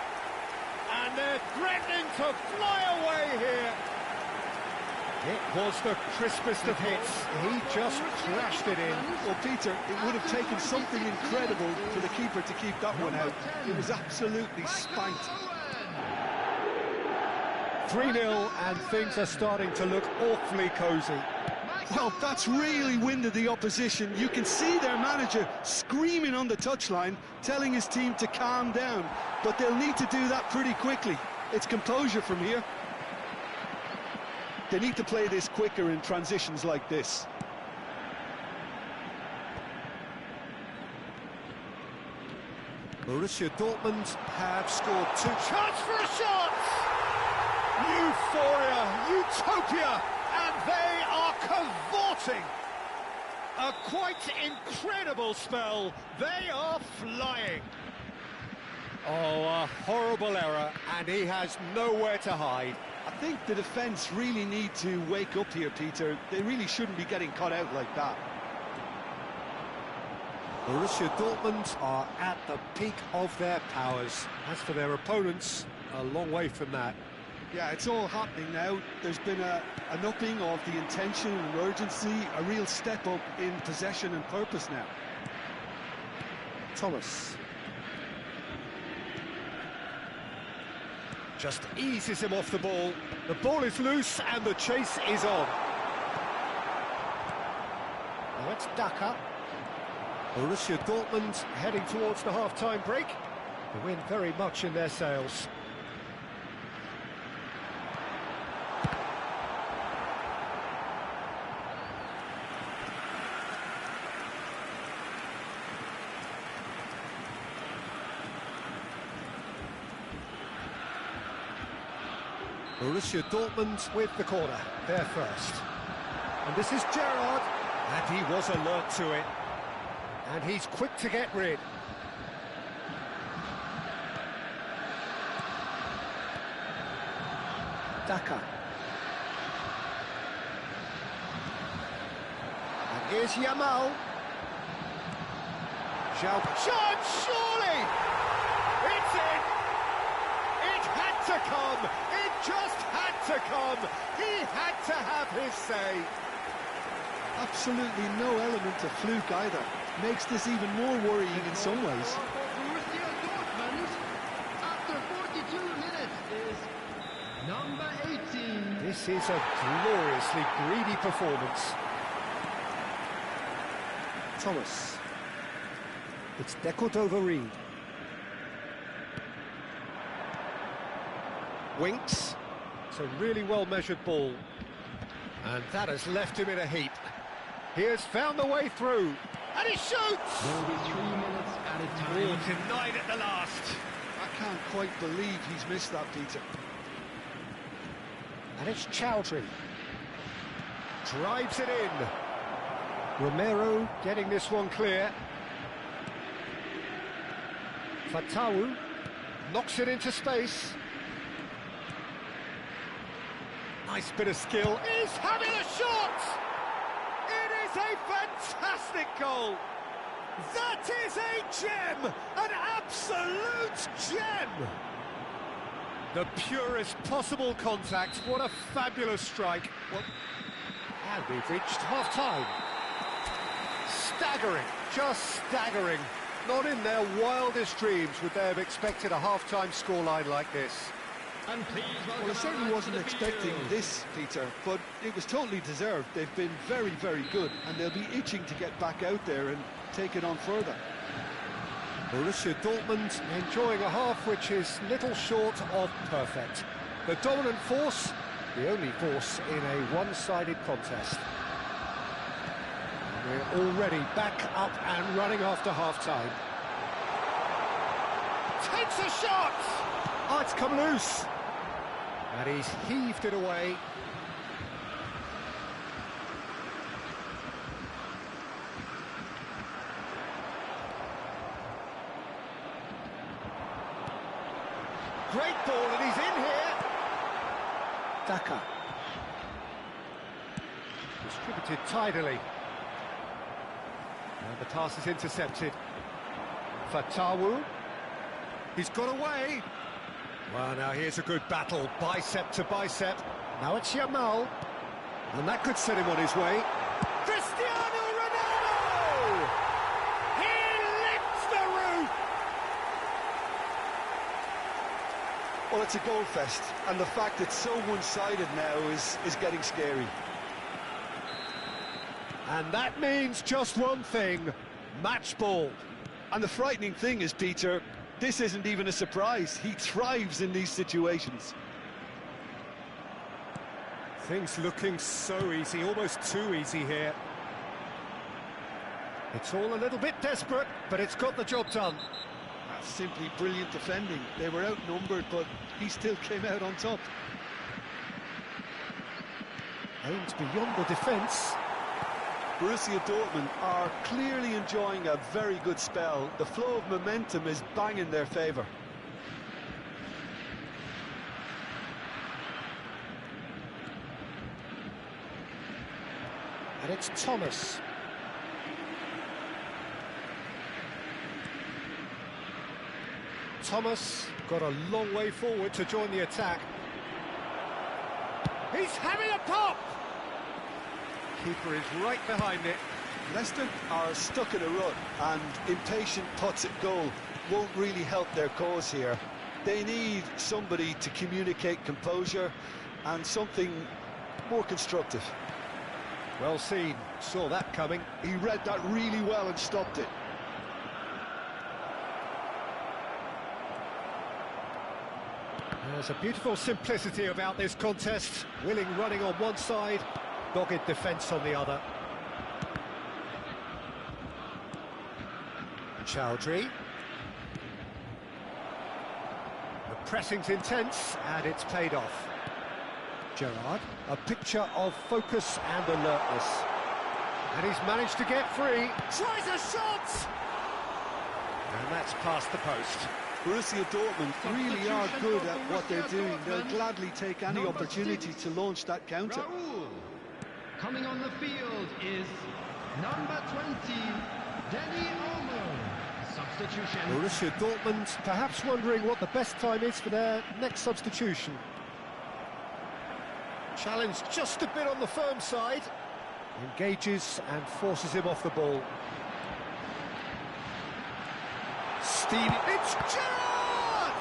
And they're threatening to fly away here. It was the crispest of hits. He just crashed it in. Well, Peter, it would have taken something incredible for the keeper to keep that one out. It was absolutely spanked. 3-0, and things are starting to look awfully cosy. Well, that's really winded the opposition. You can see their manager screaming on the touchline, telling his team to calm down. But they'll need to do that pretty quickly. It's composure from here. They need to play this quicker in transitions like this. Borussia Dortmund have scored two. Chance for a shot! Euphoria, utopia, and they are cavorting. A quite incredible spell. They are flying. Oh, a horrible error, and he has nowhere to hide. I think the defence really need to wake up here, Peter. They really shouldn't be getting caught out like that. Borussia Dortmund are at the peak of their powers. As for their opponents, a long way from that. Yeah, it's all happening now. There's been an upping of the intention and urgency, a real step up in possession and purpose now. Thomas. Just eases him off the ball. The ball is loose and the chase is on. Now it's Daka. Borussia Dortmund heading towards the half-time break. The wind very much in their sails. Borussia Dortmund with the corner, there first. And this is Gerrard, and he was alert to it. And he's quick to get rid. Daka. And here's Yamal. Chance, surely! It's in! It had to come! It just had to come! He had to have his say! Absolutely no element of fluke either. Makes this even more worrying in some ways. Borussia Dortmund, after 42 minutes, is number 18. This is a gloriously greedy performance. Thomas. It's deckled over Reed. Winks. It's a really well-measured ball. And that has left him in a heap. He has found the way through. And he shoots! There will be 3 minutes added time. Denied at the last. I can't quite believe he's missed that, Peter. And it's Chowdhury. Drives it in. Romero getting this one clear. Fatawu knocks it into space. Nice bit of skill. He's having a shot! It is a fantastic goal! That is a gem! An absolute gem! The purest possible contact. What a fabulous strike. And we've reached half-time. Staggering, just staggering. Not in their wildest dreams would they have expected a half-time scoreline like this. And please welcome Well, I certainly our man wasn't to the expecting field. this, Peter, but it was totally deserved. They've been very, very good, and they'll be itching to get back out there and take it on further. Borussia Dortmund enjoying a half which is little short of perfect. The dominant force, the only force in a one-sided contest. And we're already back up and running after half-time. Takes a shot! Oh, it's come loose. And he's heaved it away. Great ball, and he's in here. Daka. Distributed tidily. And the pass is intercepted. Fatawu. He's got away. Well, now here's a good battle, bicep to bicep. Now it's Yamal. And that could set him on his way. Cristiano Ronaldo! He lifts the roof! Well, it's a goal fest, and the fact it's so one-sided now is getting scary. And that means just one thing, match ball. And the frightening thing is, Peter, this isn't even a surprise. He thrives in these situations. Things looking so easy, almost too easy here. It's all a little bit desperate, but it's got the job done. That's simply brilliant defending. They were outnumbered, but he still came out on top. Aimed beyond the defence. Borussia Dortmund are clearly enjoying a very good spell. The flow of momentum is bang in their favour. And it's Thomas. Thomas got a long way forward to join the attack. He's having a pop! Keeper is right behind it. Leicester are stuck in a rut, and impatient putts at goal won't really help their cause here. They need somebody to communicate composure and something more constructive. Well seen, saw that coming. He read that really well and stopped it. There's a beautiful simplicity about this contest. Willing running on one side, dogged defence on the other. Chowdhury. The pressing's intense, and it's paid off. Gerrard, a picture of focus and alertness. And he's managed to get free. Tries a shot! And that's past the post. Borussia Dortmund really are good at what they're doing. They'll gladly take any Number opportunity 6, to launch that counter. Raúl. Coming on the field is number 20, Danny Olmo. Substitution. Borussia Dortmund perhaps wondering what the best time is for their next substitution. Challenged just a bit on the firm side. Engages and forces him off the ball. Stevie, it's Gerrard!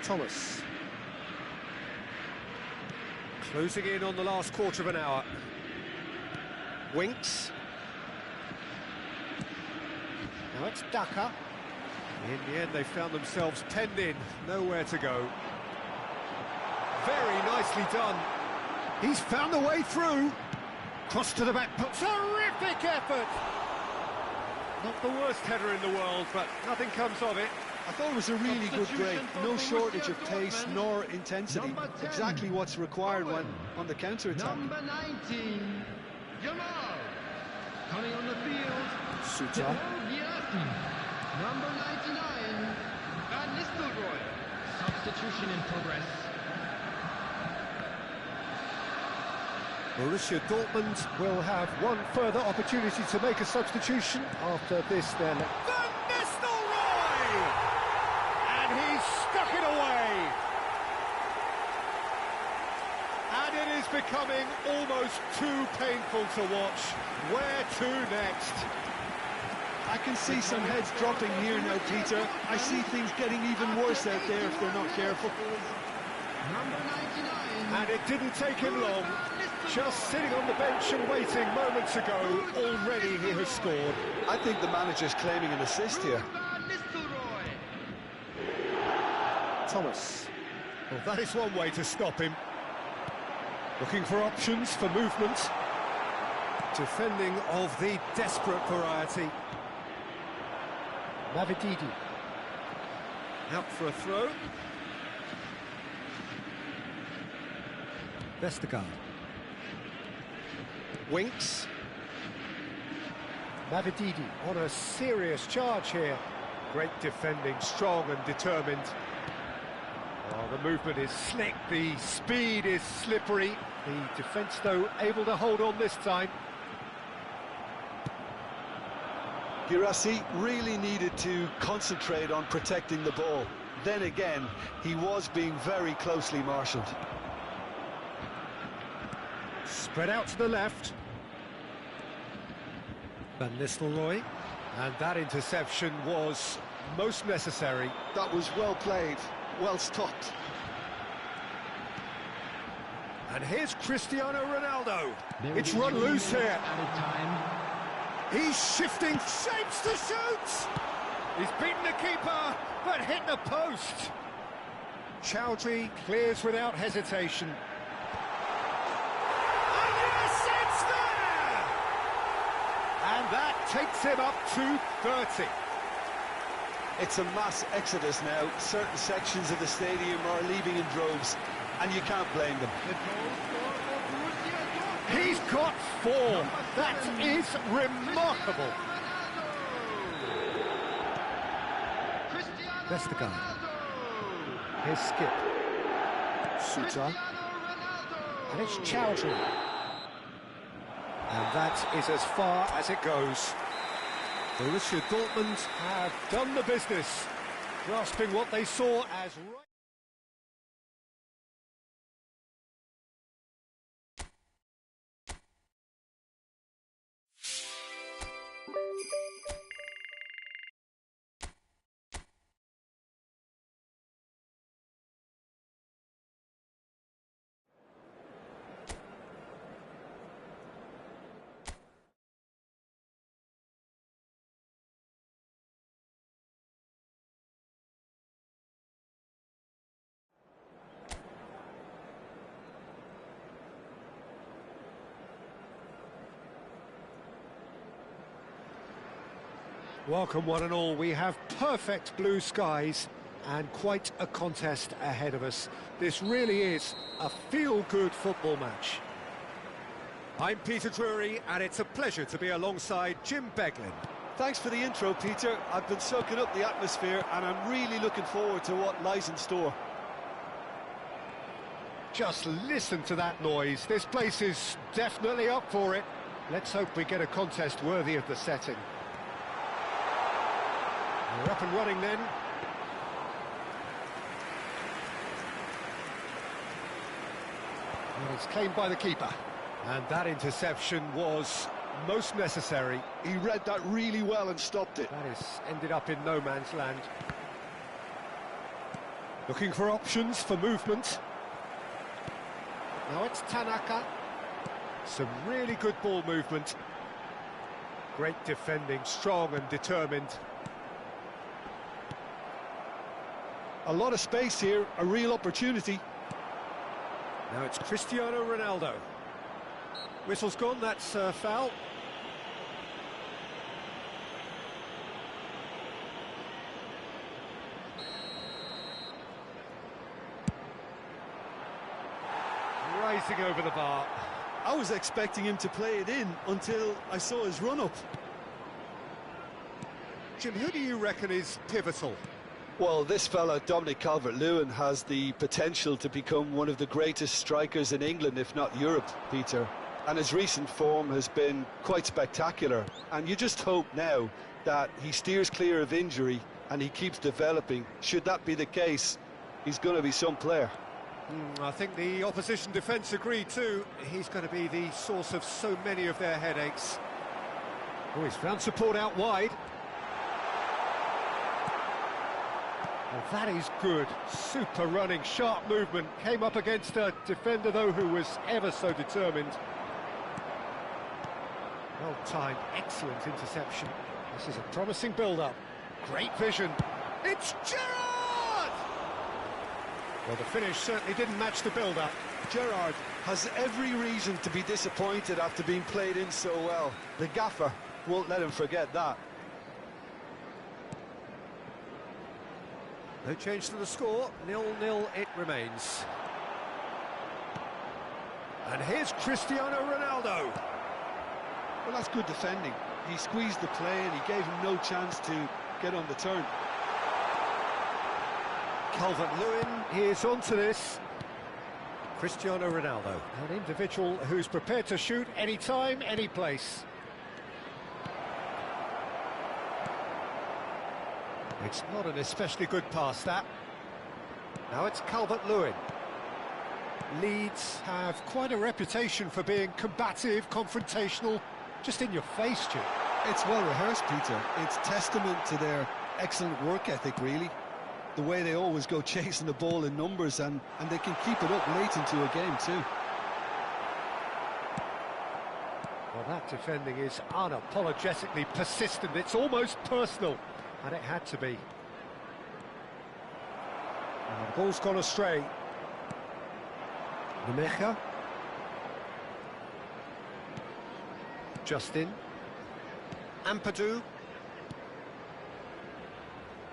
Thomas. Closing in on the last quarter of an hour. Winks. Now it's Daka. In the end, they found themselves penned in, nowhere to go. Very nicely done. He's found a way through. Cross to the back. Terrific effort! Not the worst header in the world, but nothing comes of it. I thought it was a really good break. No shortage of pace nor intensity. Exactly what's required when on the counter-attack. Number 19, Jamal. Coming on the field, Suta. Number 99, Van Nistelrooy. Substitution in progress. Borussia Dortmund will have one further opportunity to make a substitution after this then. Van Nistelrooy! And he's stuck it away! And it is becoming almost too painful to watch. Where to next? I can see some heads dropping here now, Peter. I see things getting even worse out there if they're not careful. Number 99. And it didn't take him long. Just sitting on the bench and waiting moments ago, already he has scored. I think the manager's claiming an assist here. Van Nistelrooy. Thomas. Well, that is one way to stop him. Looking for options for movement. Defending of the desperate variety. Mavididi. Out for a throw. Vestergaard. Winks. Mavididi on a serious charge here. Great defending, strong and determined. Oh, the movement is slick, the speed is slippery. The defence, though, able to hold on this time. Guirassy really needed to concentrate on protecting the ball. Then again, he was being very closely marshalled. Spread out to the left. Van Nistelrooy. And that interception was most necessary. That was well played, well stopped. And here's Cristiano Ronaldo. There It's is run 3 loose here. minutes added time. He's shifting shapes to shoot. He's beaten the keeper, but hit the post. Chowdhury clears without hesitation. And yes, it's there! And that takes him up to 30. It's a mass exodus now. Certain sections of the stadium are leaving in droves, and you can't blame them. The goal scorer for Borussia Dortmund. He's got form. That is remarkable. Cristiano Vestergaard. Ronaldo. Here's Skip. Suter. Cristiano Ronaldo. And it's Chowdhury. And that is as far as it goes. Borussia Dortmund have done the business, grasping what they saw as right. Welcome one and all. We have perfect blue skies and quite a contest ahead of us. This really is a feel-good football match. I'm Peter Drury and it's a pleasure to be alongside Jim Beglin. Thanks for the intro, Peter. I've been soaking up the atmosphere, and I'm really looking forward to what lies in store. Just listen to that noise. This place is definitely up for it. Let's hope we get a contest worthy of the setting. We're up and running then. And it's claimed by the keeper. And that interception was most necessary. He read that really well and stopped it. That is ended up in no man's land. Looking for options for movement. Now it's Tanaka. Some really good ball movement. Great defending, strong and determined. A lot of space here, a real opportunity. Now it's Cristiano Ronaldo. Whistle's gone, that's a foul. Rising over the bar. I was expecting him to play it in until I saw his run-up. Jim, who do you reckon is pivotal? Well, this fella, Dominic Calvert-Lewin, has the potential to become one of the greatest strikers in England, if not Europe, Peter. And his recent form has been quite spectacular. And you just hope now that he steers clear of injury and he keeps developing. Should that be the case, he's going to be some player. I think the opposition defence agree too. He's going to be the source of so many of their headaches. Oh, he's found support out wide. Well, that is good. Super running, sharp movement. Came up against a defender, though, who was ever so determined. Well timed, excellent interception. This is a promising build-up. Great vision. It's Gerrard! Well, the finish certainly didn't match the build-up. Gerrard has every reason to be disappointed after being played in so well. The gaffer won't let him forget that. No change to the score, 0-0 it remains. And here's Cristiano Ronaldo. Well, that's good defending. He squeezed the play and he gave him no chance to get on the turn. Calvert-Lewin is onto this. Cristiano Ronaldo, an individual who's prepared to shoot any time, any place. It's not an especially good pass, that. Now it's Calvert-Lewin. Leeds have quite a reputation for being combative, confrontational, just in your face, Jim. It's well rehearsed, Peter. It's testament to their excellent work ethic, really. The way they always go chasing the ball in numbers, and they can keep it up late into a game too. Well, that defending is unapologetically persistent. It's almost personal, and it had to be. And the ball's gone astray. Nemecha. Justin. Ampadu.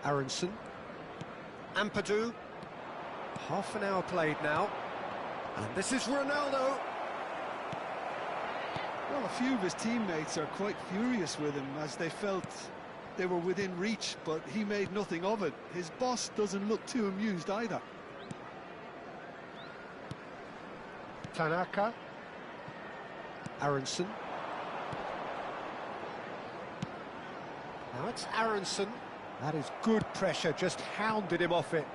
Aronson. Ampadu. Half an hour played now. And this is Ronaldo. Well, a few of his teammates are quite furious with him as they felt they were within reach, but he made nothing of it. His boss doesn't look too amused either. Tanaka. Aronson. Now it's Aronson. That is good pressure, just hounded him off it.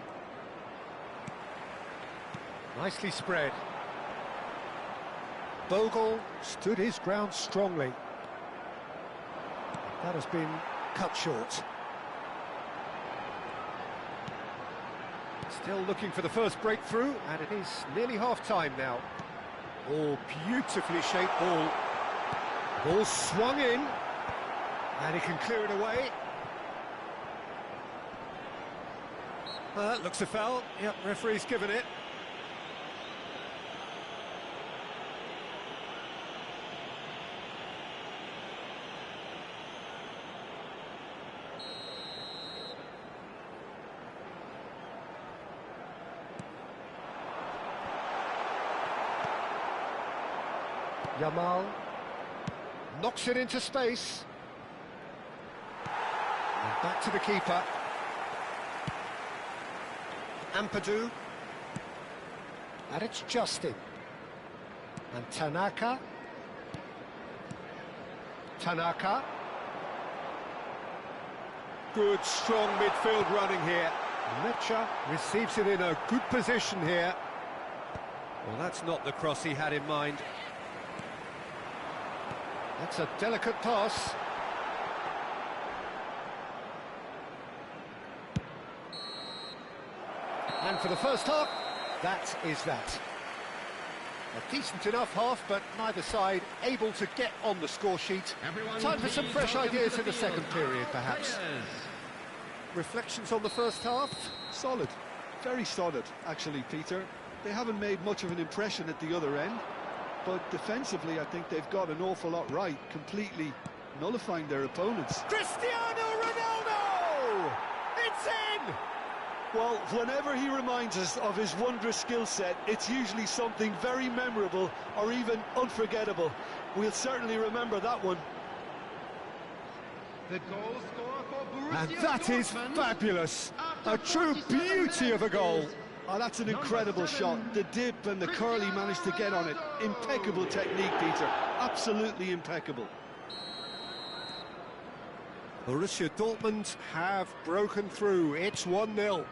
Nicely spread. Bogle stood his ground strongly. That has been cut short. Still looking for the first breakthrough, and it is nearly half-time now. Oh, beautifully shaped ball. Ball swung in, and he can clear it away. That looks a foul. Yep, referee's given it. Yamal knocks it into space. And back to the keeper. Ampadu. And it's Justin. And Tanaka. Tanaka. Good, strong midfield running here. Mecha receives it in a good position here. Well, that's not the cross he had in mind. That's a delicate pass. And for the first half, that is that. A decent enough half, but neither side able to get on the score sheet. Time for some fresh ideas in the second period, perhaps. Reflections on the first half? Solid. Very solid, actually, Peter. They haven't made much of an impression at the other end. But defensively, I think they've got an awful lot right, completely nullifying their opponents. Cristiano Ronaldo! It's in! Well, whenever he reminds us of his wondrous skill set, it's usually something very memorable or even unforgettable. We'll certainly remember that one. The goal scorer for Borussia And that is Dortmund fabulous. after A true 47 beauty of a goal. minutes Oh, that's an incredible shot. The dip and the curl he managed to get on it. Impeccable technique, Peter. Absolutely impeccable. Borussia Dortmund have broken through. It's 1-0.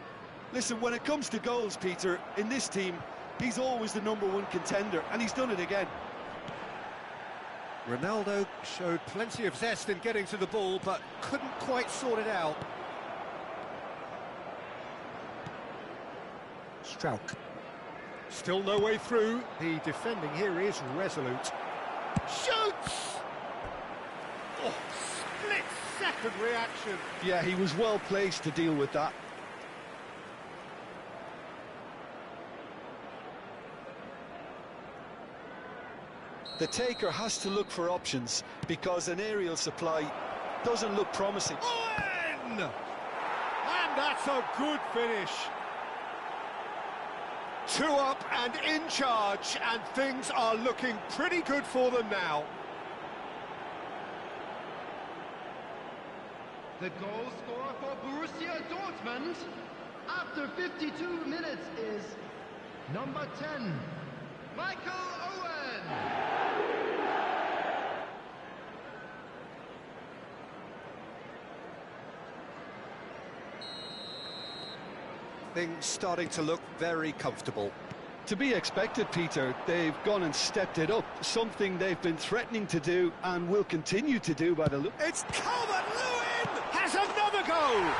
Listen, when it comes to goals, Peter, in this team, he's always the #1 contender, and he's done it again. Ronaldo showed plenty of zest in getting to the ball, but couldn't quite sort it out. Strauch. Still no way through. The defending here is resolute. Shoots! Oh, split-second reaction. Yeah, he was well placed to deal with that. The taker has to look for options because an aerial supply doesn't look promising. Owen! And that's a good finish. 2 up and in charge, and things are looking pretty good for them now. The goal scorer for Borussia Dortmund after 52 minutes is number 10, Michael Owen. Things starting to look very comfortable. To be expected, Peter. They've gone and stepped it up, something they've been threatening to do and will continue to do by the look. It's Calvert-Lewin! Has another go!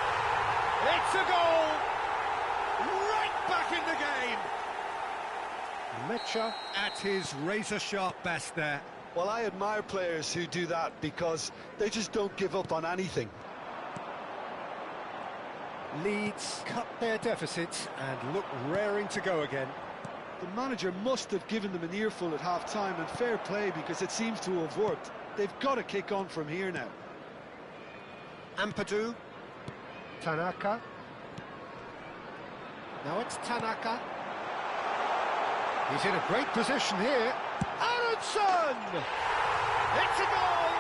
It's a goal! Right back in the game! Mecha at his razor-sharp best there. Well, I admire players who do that because they just don't give up on anything. Leeds cut their deficit and look raring to go again. The manager must have given them an earful at half-time, and fair play because it seems to have worked. They've got to kick on from here now. Ampadu. Tanaka. Now it's Tanaka. He's in a great position here. Aronson! It's a goal!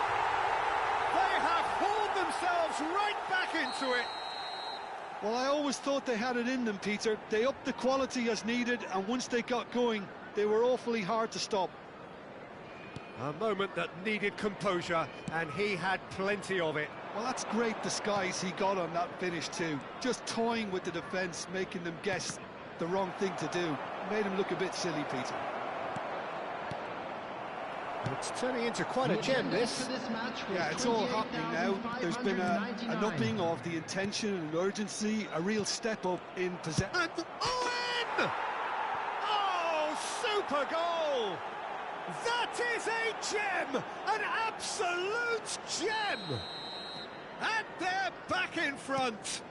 They have hauled themselves right back into it. Well, I always thought they had it in them, Peter. They upped the quality as needed, and once they got going, they were awfully hard to stop. A moment that needed composure, and he had plenty of it. Well, that's great disguise he got on that finish too. Just toying with the defence, making them guess the wrong thing to do. Made him look a bit silly, Peter. It's turning into quite a gem, this. Yeah, it's all happening now. There's been an upping of the intention and urgency, a real step up in possession. And Owen! Oh, super goal! That is a gem! An absolute gem! And they're back in front.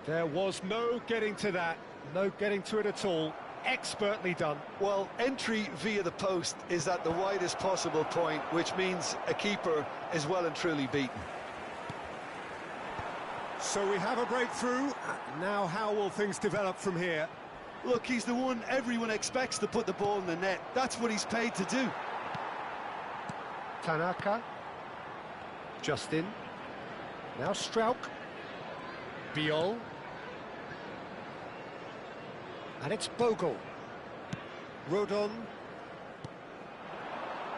There was no getting to that, no getting to it at all. Expertly done. Well, entry via the post is at the widest possible point, which means a keeper is well and truly beaten. So we have a breakthrough. Now how will things develop from here? Look, he's the one everyone expects to put the ball in the net. That's what he's paid to do. Tanaka. Justin. Now Strauch. Biol. And it's Bogle. Rodon.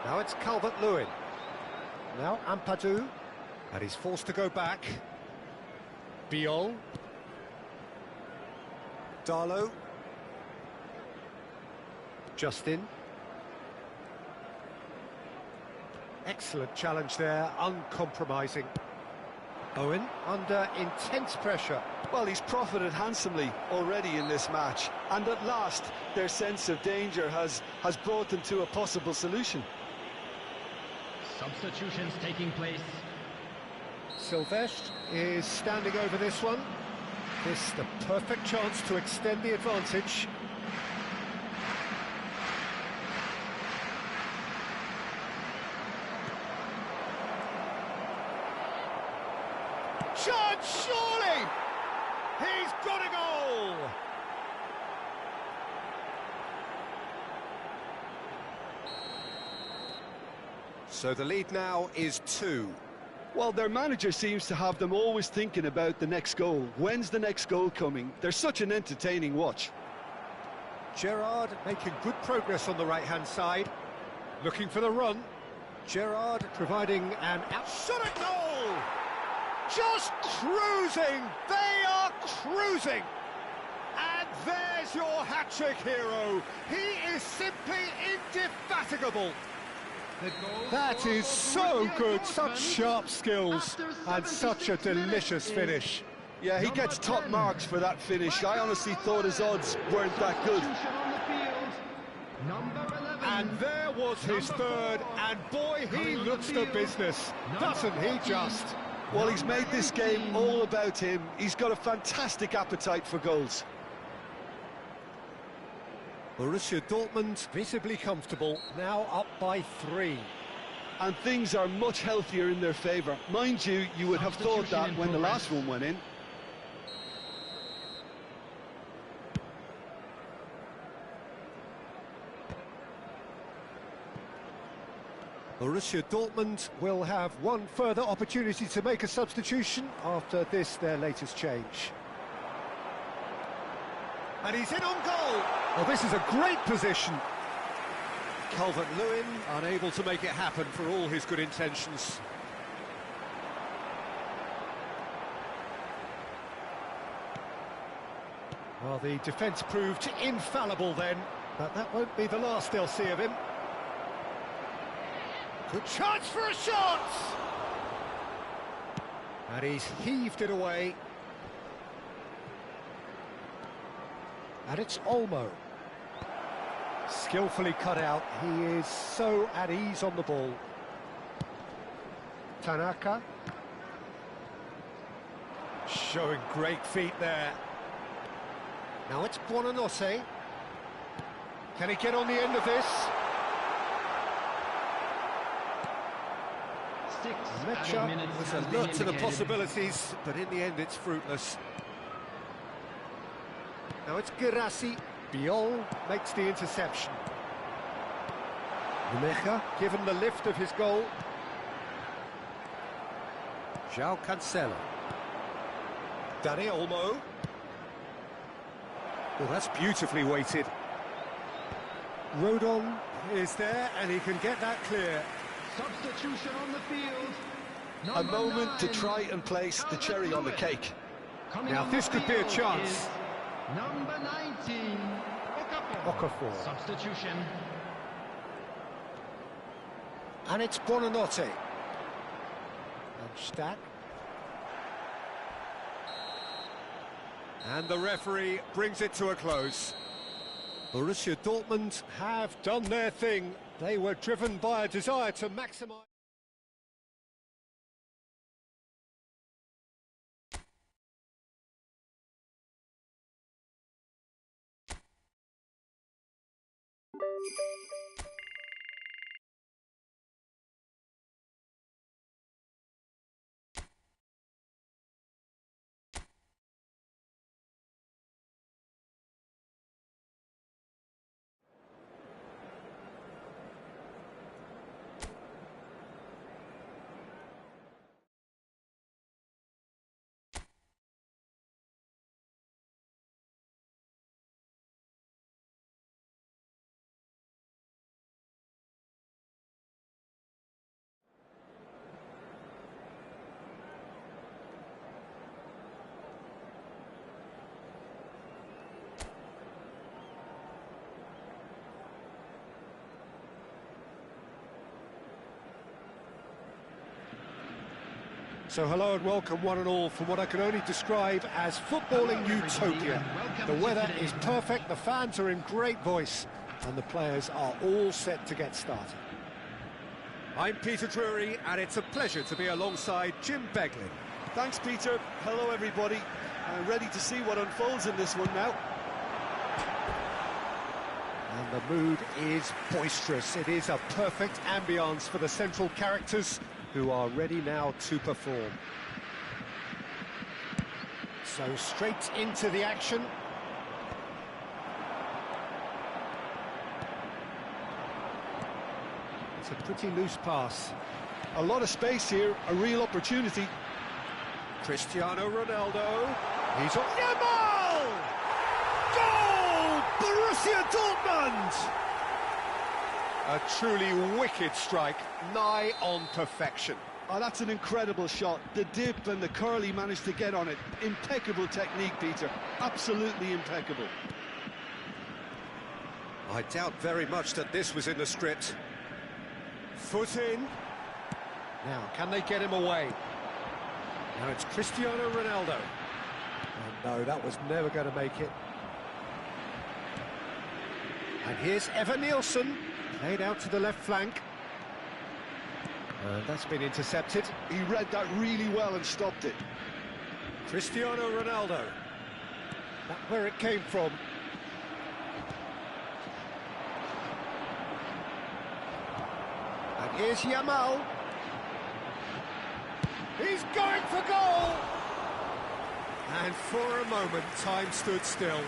Now it's Calvert-Lewin. Now Ampadu. And he's forced to go back. Biol. Darlow. Justin. Excellent challenge there, uncompromising. Owen under intense pressure. Well, he's profited handsomely already in this match, and at last their sense of danger has brought them to a possible solution. Substitutions taking place. Silvestre is standing over this one. This the perfect chance to extend the advantage. Chance, surely! He's got a goal! So the lead now is 2. Well, their manager seems to have them always thinking about the next goal. When's the next goal coming? They're such an entertaining watch. Gerrard making good progress on the right-hand side. Looking for the run. Gerrard providing an out. Shot at goal! Just cruising! They are cruising! And there's your hat-trick hero. He is simply indefatigable. That is so good, such sharp skills and such a delicious finish. Yeah, he gets top marks for that finish. I honestly thought his odds weren't that good. And there was his third, and boy, he looks the business, doesn't he just? Well, he's made this game all about him. He's got a fantastic appetite for goals. Borussia Dortmund visibly comfortable, now up by 3. And things are much healthier in their favour. Mind you, you would have thought that when the last one went in. Borussia Dortmund will have one further opportunity to make a substitution after this, their latest change. And he's in on goal! Well, this is a great position. Calvert-Lewin unable to make it happen for all his good intentions. Well, the defence proved infallible then, but that won't be the last they'll see of him. Good chance for a shot! And he's heaved it away. And it's Olmo. Skillfully cut out. He is so at ease on the ball. Tanaka. Showing great feet there. Now it's Buonanotte. Can he get on the end of this? 6 Mecha added minutes was has been alert to the indicated. possibilities, but in the end it's fruitless. Now it's Girassi. Biol makes the interception. Mecha given the lift of his goal. João Cancelo. Dani Olmo. Well, that's beautifully weighted. Rodon is there, and he can get that clear. Substitution on the field. A Number moment to 9, try and place the cherry on the cake. Coming Now on this the could be a field chance. is number 19, Okafor. Substitution. And it's Buonanotte. And Stack. And the referee brings it to a close. Borussia Dortmund have done their thing. They were driven by a desire to maximise. So hello and welcome one and all from what I can only describe as footballing utopia. The weather is perfect, the fans are in great voice, and the players are all set to get started. I'm Peter Drury, and it's a pleasure to be alongside Jim Beglin. Thanks, Peter. Hello, everybody. I'm ready to see what unfolds in this one now. And the mood is boisterous. It is a perfect ambience for the central characters, who are ready now to perform. So straight into the action. It's a pretty loose pass. A lot of space here, a real opportunity. Cristiano Ronaldo. He's on. Yamal! Goal! Borussia Dortmund! A truly wicked strike, nigh on perfection. Oh, that's an incredible shot. The dip and the curl he managed to get on it. Impeccable technique, Peter. Absolutely impeccable. I doubt very much that this was in the script. Foot in. Now, can they get him away? Now it's Cristiano Ronaldo. Oh, no, that was never going to make it. And here's Evan Nielsen. Played out to the left flank. And that's been intercepted. He read that really well and stopped it. Cristiano Ronaldo. That's where it came from. And here's Yamal. He's going for goal! And for a moment, time stood still.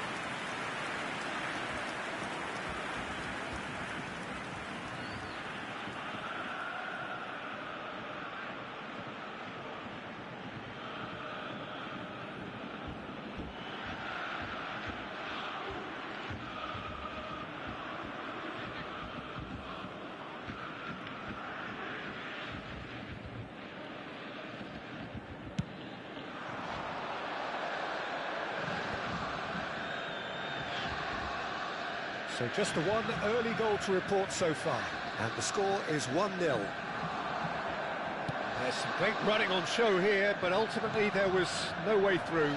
So just the one early goal to report so far. And the score is 1-0. There's some great running on show here, but ultimately there was no way through.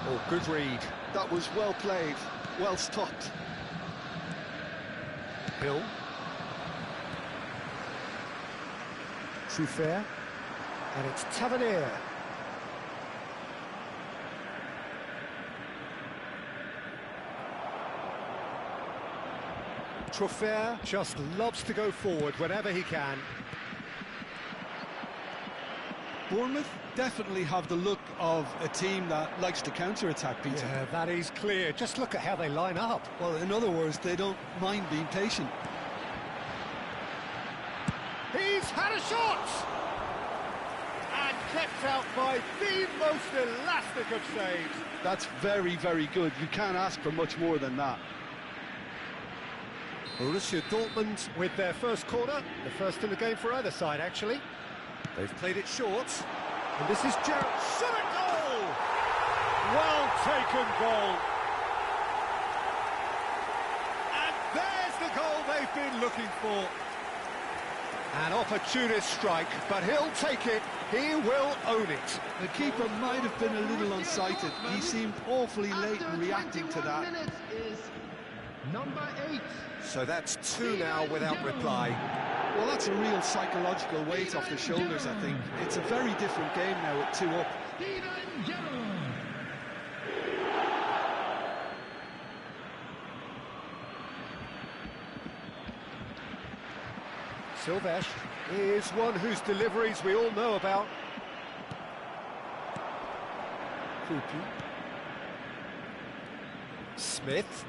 Oh, good read. That was well played, well stopped. Hill. Truffert. And it's Tavernier. Truffert just loves to go forward whenever he can. Bournemouth definitely have the look of a team that likes to counter-attack, Peter. Yeah, that is clear. Just look at how they line up. Well, in other words, they don't mind being patient. He's had a shot! And kept out by the most elastic of saves. That's very, very good. You can't ask for much more than that. Borussia Dortmund with their first corner, the first in the game for either side, actually. They've played it short, and this is Gerald. Shot a goal! Well taken goal. And there's the goal they've been looking for. An opportunist strike, but he'll take it. He will own it. The keeper might have been a little unsighted. He seemed awfully late in reacting to that. Is number 8. So that's 2 now without reply. Well, that's a real psychological weight off the shoulders, I think. It's a very different game now at 2 up. Silvesh is one whose deliveries we all know about. Krupi. Smith.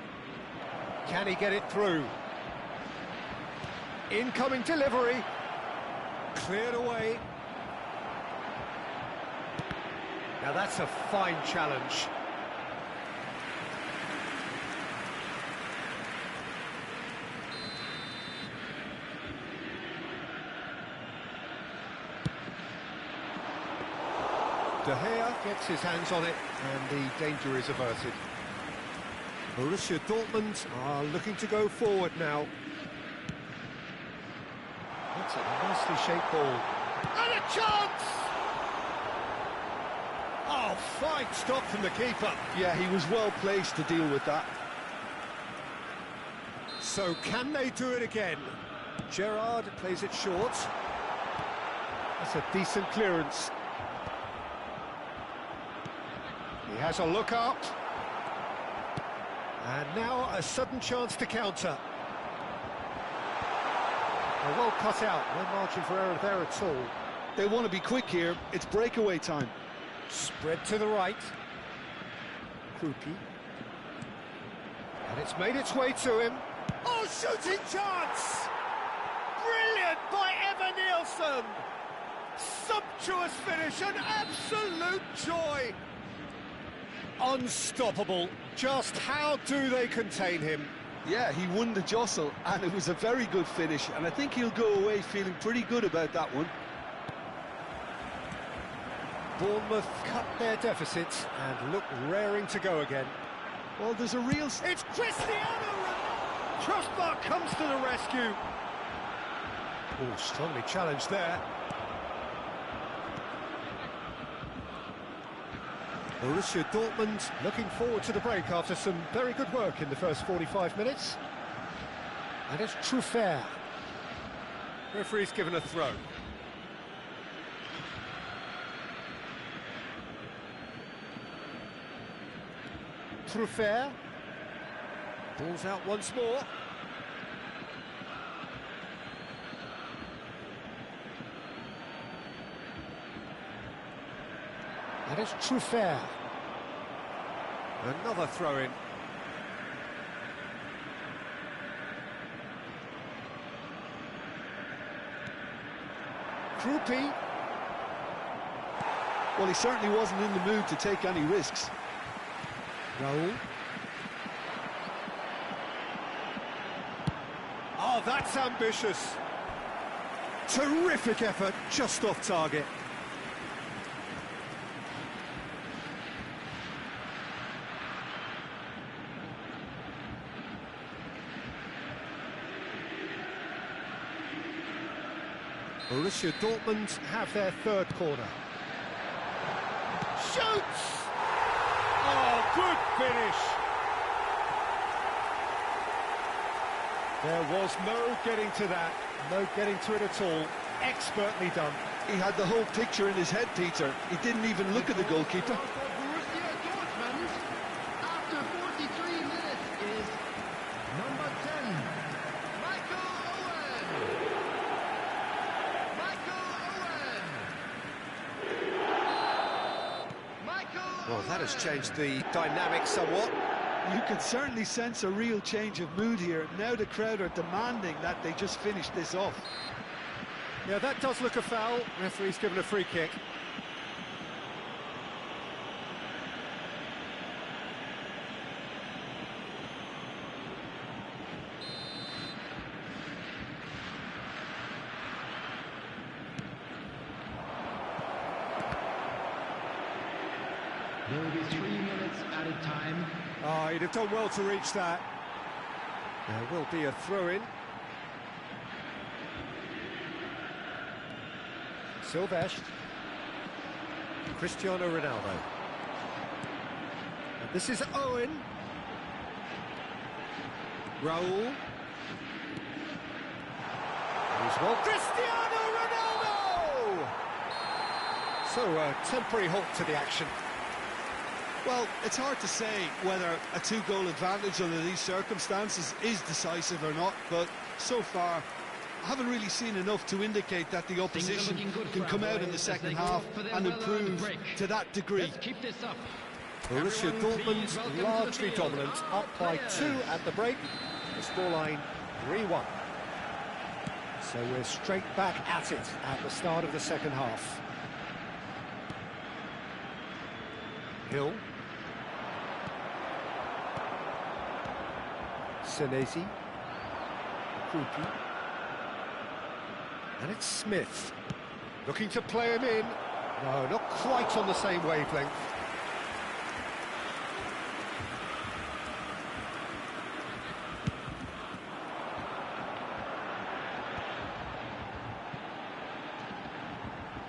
Can he get it through? Incoming delivery. Cleared away. Now that's a fine challenge. De Gea gets his hands on it, and the danger is averted. Borussia Dortmund are looking to go forward now. That's a nicely shaped ball. And a chance! Oh, fine stop from the keeper. Yeah, he was well placed to deal with that. So can they do it again? Gerrard plays it short. That's a decent clearance. He has a look up. And now a sudden chance to counter. Well cut out, no margin for error there at all. They want to be quick here. It's breakaway time. Spread to the right. Krupi. And it's made its way to him. Oh, shooting chance! Brilliant by Evan Nielsen! Sumptuous finish, an absolute joy! Unstoppable. Just how do they contain him? Yeah, he won the jostle, and it was a very good finish, and I think he'll go away feeling pretty good about that one. Bournemouth cut their deficit and look raring to go again. Well, there's a real... It's Cristiano Ronaldo! Crossbar comes to the rescue. Oh, strongly challenged there. Borussia Dortmund looking forward to the break after some very good work in the first 45 minutes. And it's Truffert. Referee's given a throw. Truffert. Ball's out once more. And it's Truffert. Another throw-in. Krupi. Well, he certainly wasn't in the mood to take any risks. Raul. Oh, that's ambitious. Terrific effort, just off target. Borussia Dortmund have their third corner. Shoots! Oh, good finish! There was no getting to that, no getting to it at all. Expertly done. He had the whole picture in his head, Peter. He didn't even look at the goalkeeper. Borussia Dortmund, after 43 minutes, is number 10. that has changed the dynamic somewhat. You can certainly sense a real change of mood here. Now the crowd are demanding that they just finish this off. Yeah, that does look a foul. Referee's given a free kick. There will be 3 minutes added time. Oh, he'd have done well to reach that. There will be a throw-in. Silvestre. Cristiano Ronaldo. And this is Owen. Raul. Here's one. Cristiano Ronaldo! So, a temporary halt to the action. Well, it's hard to say whether a two-goal advantage under these circumstances is decisive or not, but so far I haven't really seen enough to indicate that the opposition can come out in the second half and improve to that degree. Let's keep this up. Borussia Dortmund largely dominant, up by 2 at the break. The scoreline 3-1. So we're straight back at it at the start of the second half. Hill. Senesi. Krupi. And it's Smith. Looking to play him in. No, not quite on the same wavelength.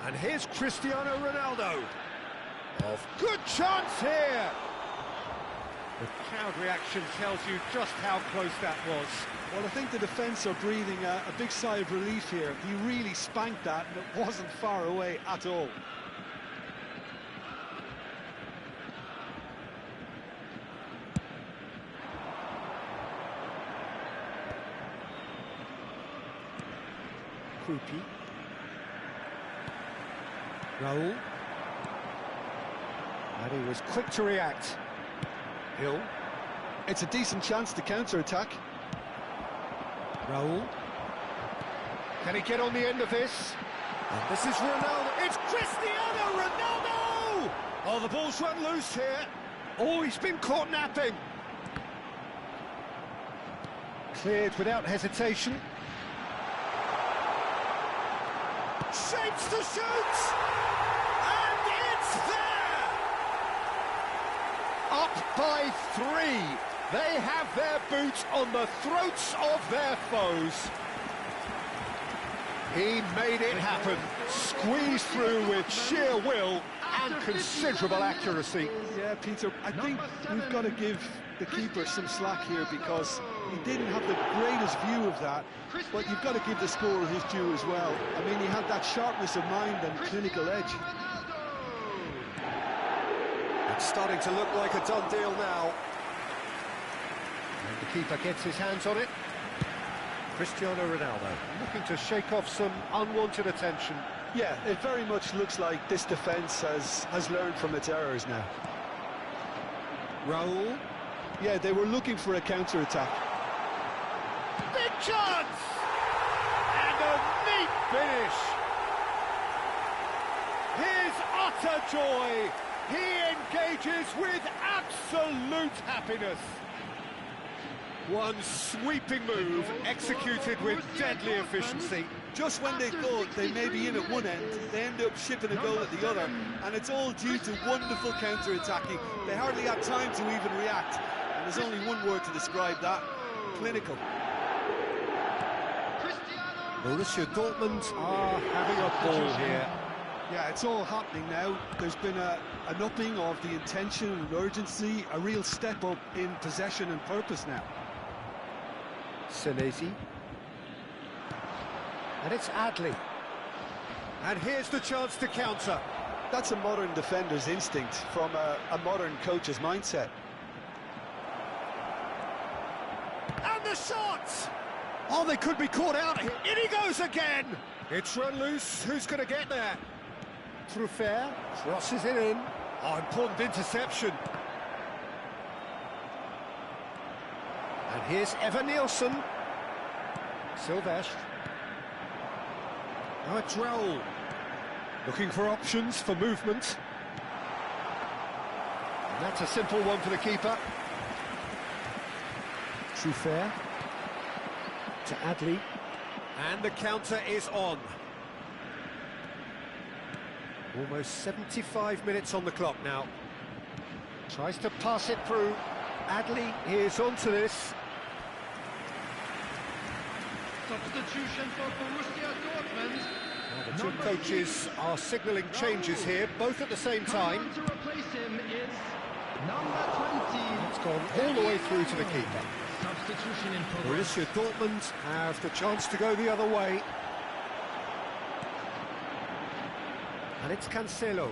And here's Cristiano Ronaldo. Off. Good chance here! The crowd reaction tells you just how close that was. Well, I think the defence are breathing a big sigh of relief here. He really spanked that, and it wasn't far away at all. Krupi. Raul. And he was quick to react. Hill. It's a decent chance to counter-attack. Raul. Can he get on the end of this? And this is Ronaldo. It's Cristiano Ronaldo! Oh, the ball's run loose here. Oh, he's been caught napping. Cleared without hesitation. Shapes to shoot! And it's there! Up by 3. They have their boots on the throats of their foes. He made it happen. Squeezed through with sheer will and considerable accuracy. Yeah, Peter, I think we've got to give the keeper some slack here because he didn't have the greatest view of that, but you've got to give the scorer his due as well. I mean, he had that sharpness of mind and clinical edge. It's starting to look like a done deal now. And the keeper gets his hands on it. Cristiano Ronaldo looking to shake off some unwanted attention. Yeah, it very much looks like this defence has learned from its errors now. Raul. Yeah, they were looking for a counter-attack. Big chance! And a neat finish. His utter joy. He engages with absolute happiness. One sweeping move executed with deadly efficiency. Just when they thought they may be in at one end, they end up shipping a goal at the other, and it's all due to wonderful counter-attacking. They hardly had time to even react, and there's only one word to describe that: clinical. Borussia Dortmund are having a ball here. Yeah, it's all happening now. There's been an upping of the intention and urgency, a real step up in possession and purpose now. Senesi. And it's Adli. And here's the chance to counter. That's a modern defender's instinct from a modern coach's mindset. And the shot! Oh, they could be caught out. In he goes again! It's run loose. Who's going to get there? Truffert crosses it in. Oh, important interception. And here's Evan Nielsen. Silvestre. Now it's Raul. Looking for options for movement. And that's a simple one for the keeper. Truffert. To Adli. And the counter is on. Almost 75 minutes on the clock now. Tries to pass it through. Adli is onto this. Substitution for Borussia Dortmund. Well, the two coaches are signalling changes here, both at the same time. Coming on to replace him is number 20. It's gone all the way through to the keeper. Substitution in progress. Borussia Dortmund have the chance to go the other way. And it's Cancelo.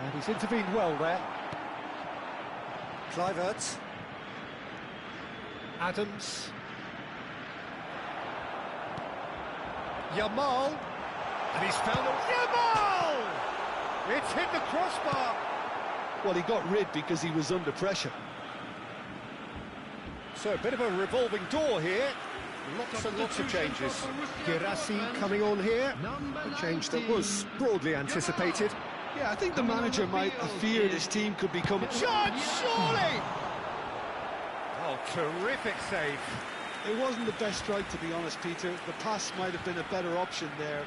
And he's intervened well there. Kluivert. Adams. Yamal. And he's found a... Yamal! It's hit the crossbar. Well, he got rid because he was under pressure. So a bit of a revolving door here. Lots and lots of changes. Girassi coming on here. A change that was broadly anticipated. Yeah, I think the manager might have feared his team could become... Chance, surely! Oh, terrific save. It wasn't the best strike, to be honest, Peter. The pass might have been a better option there.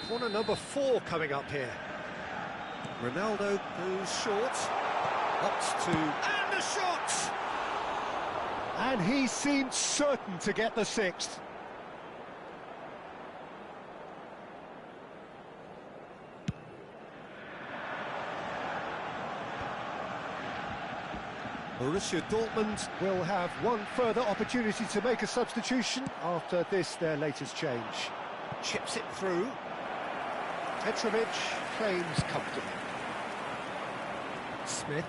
Corner number 4 coming up here. Ronaldo goes short. Opts to... And the shot! And he seemed certain to get the 6th. Borussia Dortmund will have one further opportunity to make a substitution after this, their latest change. Chips it through. Petrovic claims comfortably. Smith.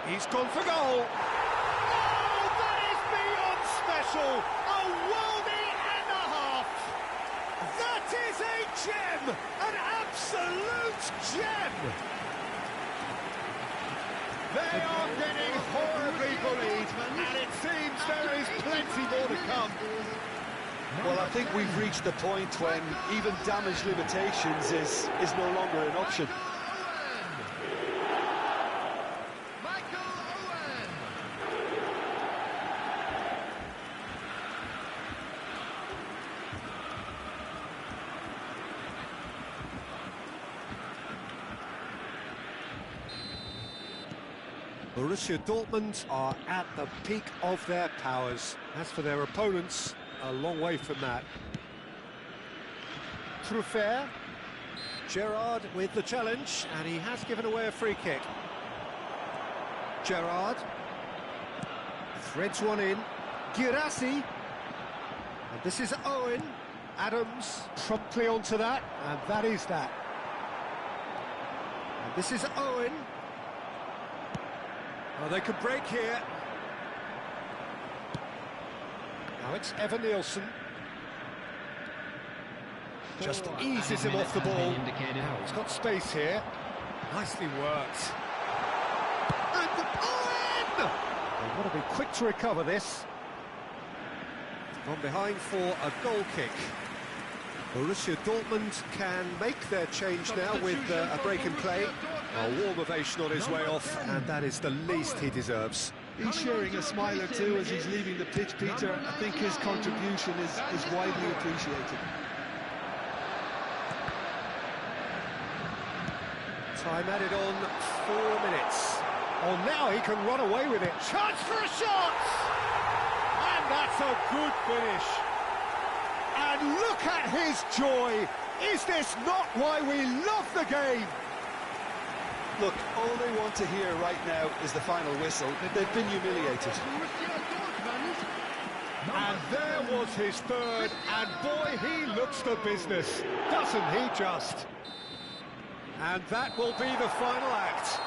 He's gone for goal. Oh, that is beyond special. A worldie and a half. That is a gem, an absolute gem. They are getting horribly bullied, and it seems there is plenty more to come. Well, I think we've reached the point when even damage limitations is no longer an option. Borussia Dortmund are at the peak of their powers. As for their opponents, a long way from that. Truffert. Gerrard with the challenge, and he has given away a free kick. Gerrard. Threads one in. Girassi. And this is Owen. Adams promptly onto that, and that is that. And this is Owen. Oh, they could break here. Now it's Evan Nielsen. Just eases him off the ball. Now he's got space here. Nicely worked. And Owen! They want to be quick to recover this. From behind for a goal kick. Borussia Dortmund can make their change now with a break in play. A warm ovation on his way off, and that is the least he deserves. He's sharing a smile or two as he's leaving the pitch, Peter. I think his contribution is widely appreciated. Time added on 4 minutes. Oh, now he can run away with it. Chance for a shot! And that's a good finish. And look at his joy. Is this not why we love the game? Look, all they want to hear right now is the final whistle. They've been humiliated. And there was his third, and boy, he looks the business, doesn't he just? And that will be the final act.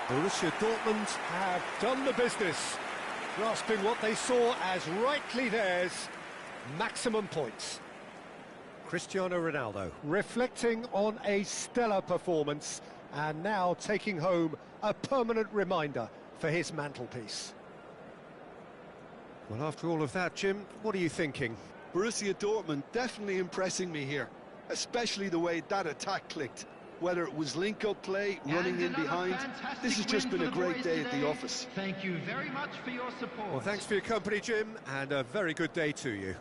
Borussia Dortmund have done the business, grasping what they saw as rightly theirs, maximum points. Cristiano Ronaldo reflecting on a stellar performance and now taking home a permanent reminder for his mantelpiece. Well, after all of that, Jim, what are you thinking? Borussia Dortmund definitely impressing me here, especially the way that attack clicked. Whether it was link-up play, running in behind, this has just been a great day at the office. Thank you very much for your support. Well, thanks for your company, Jim, and a very good day to you.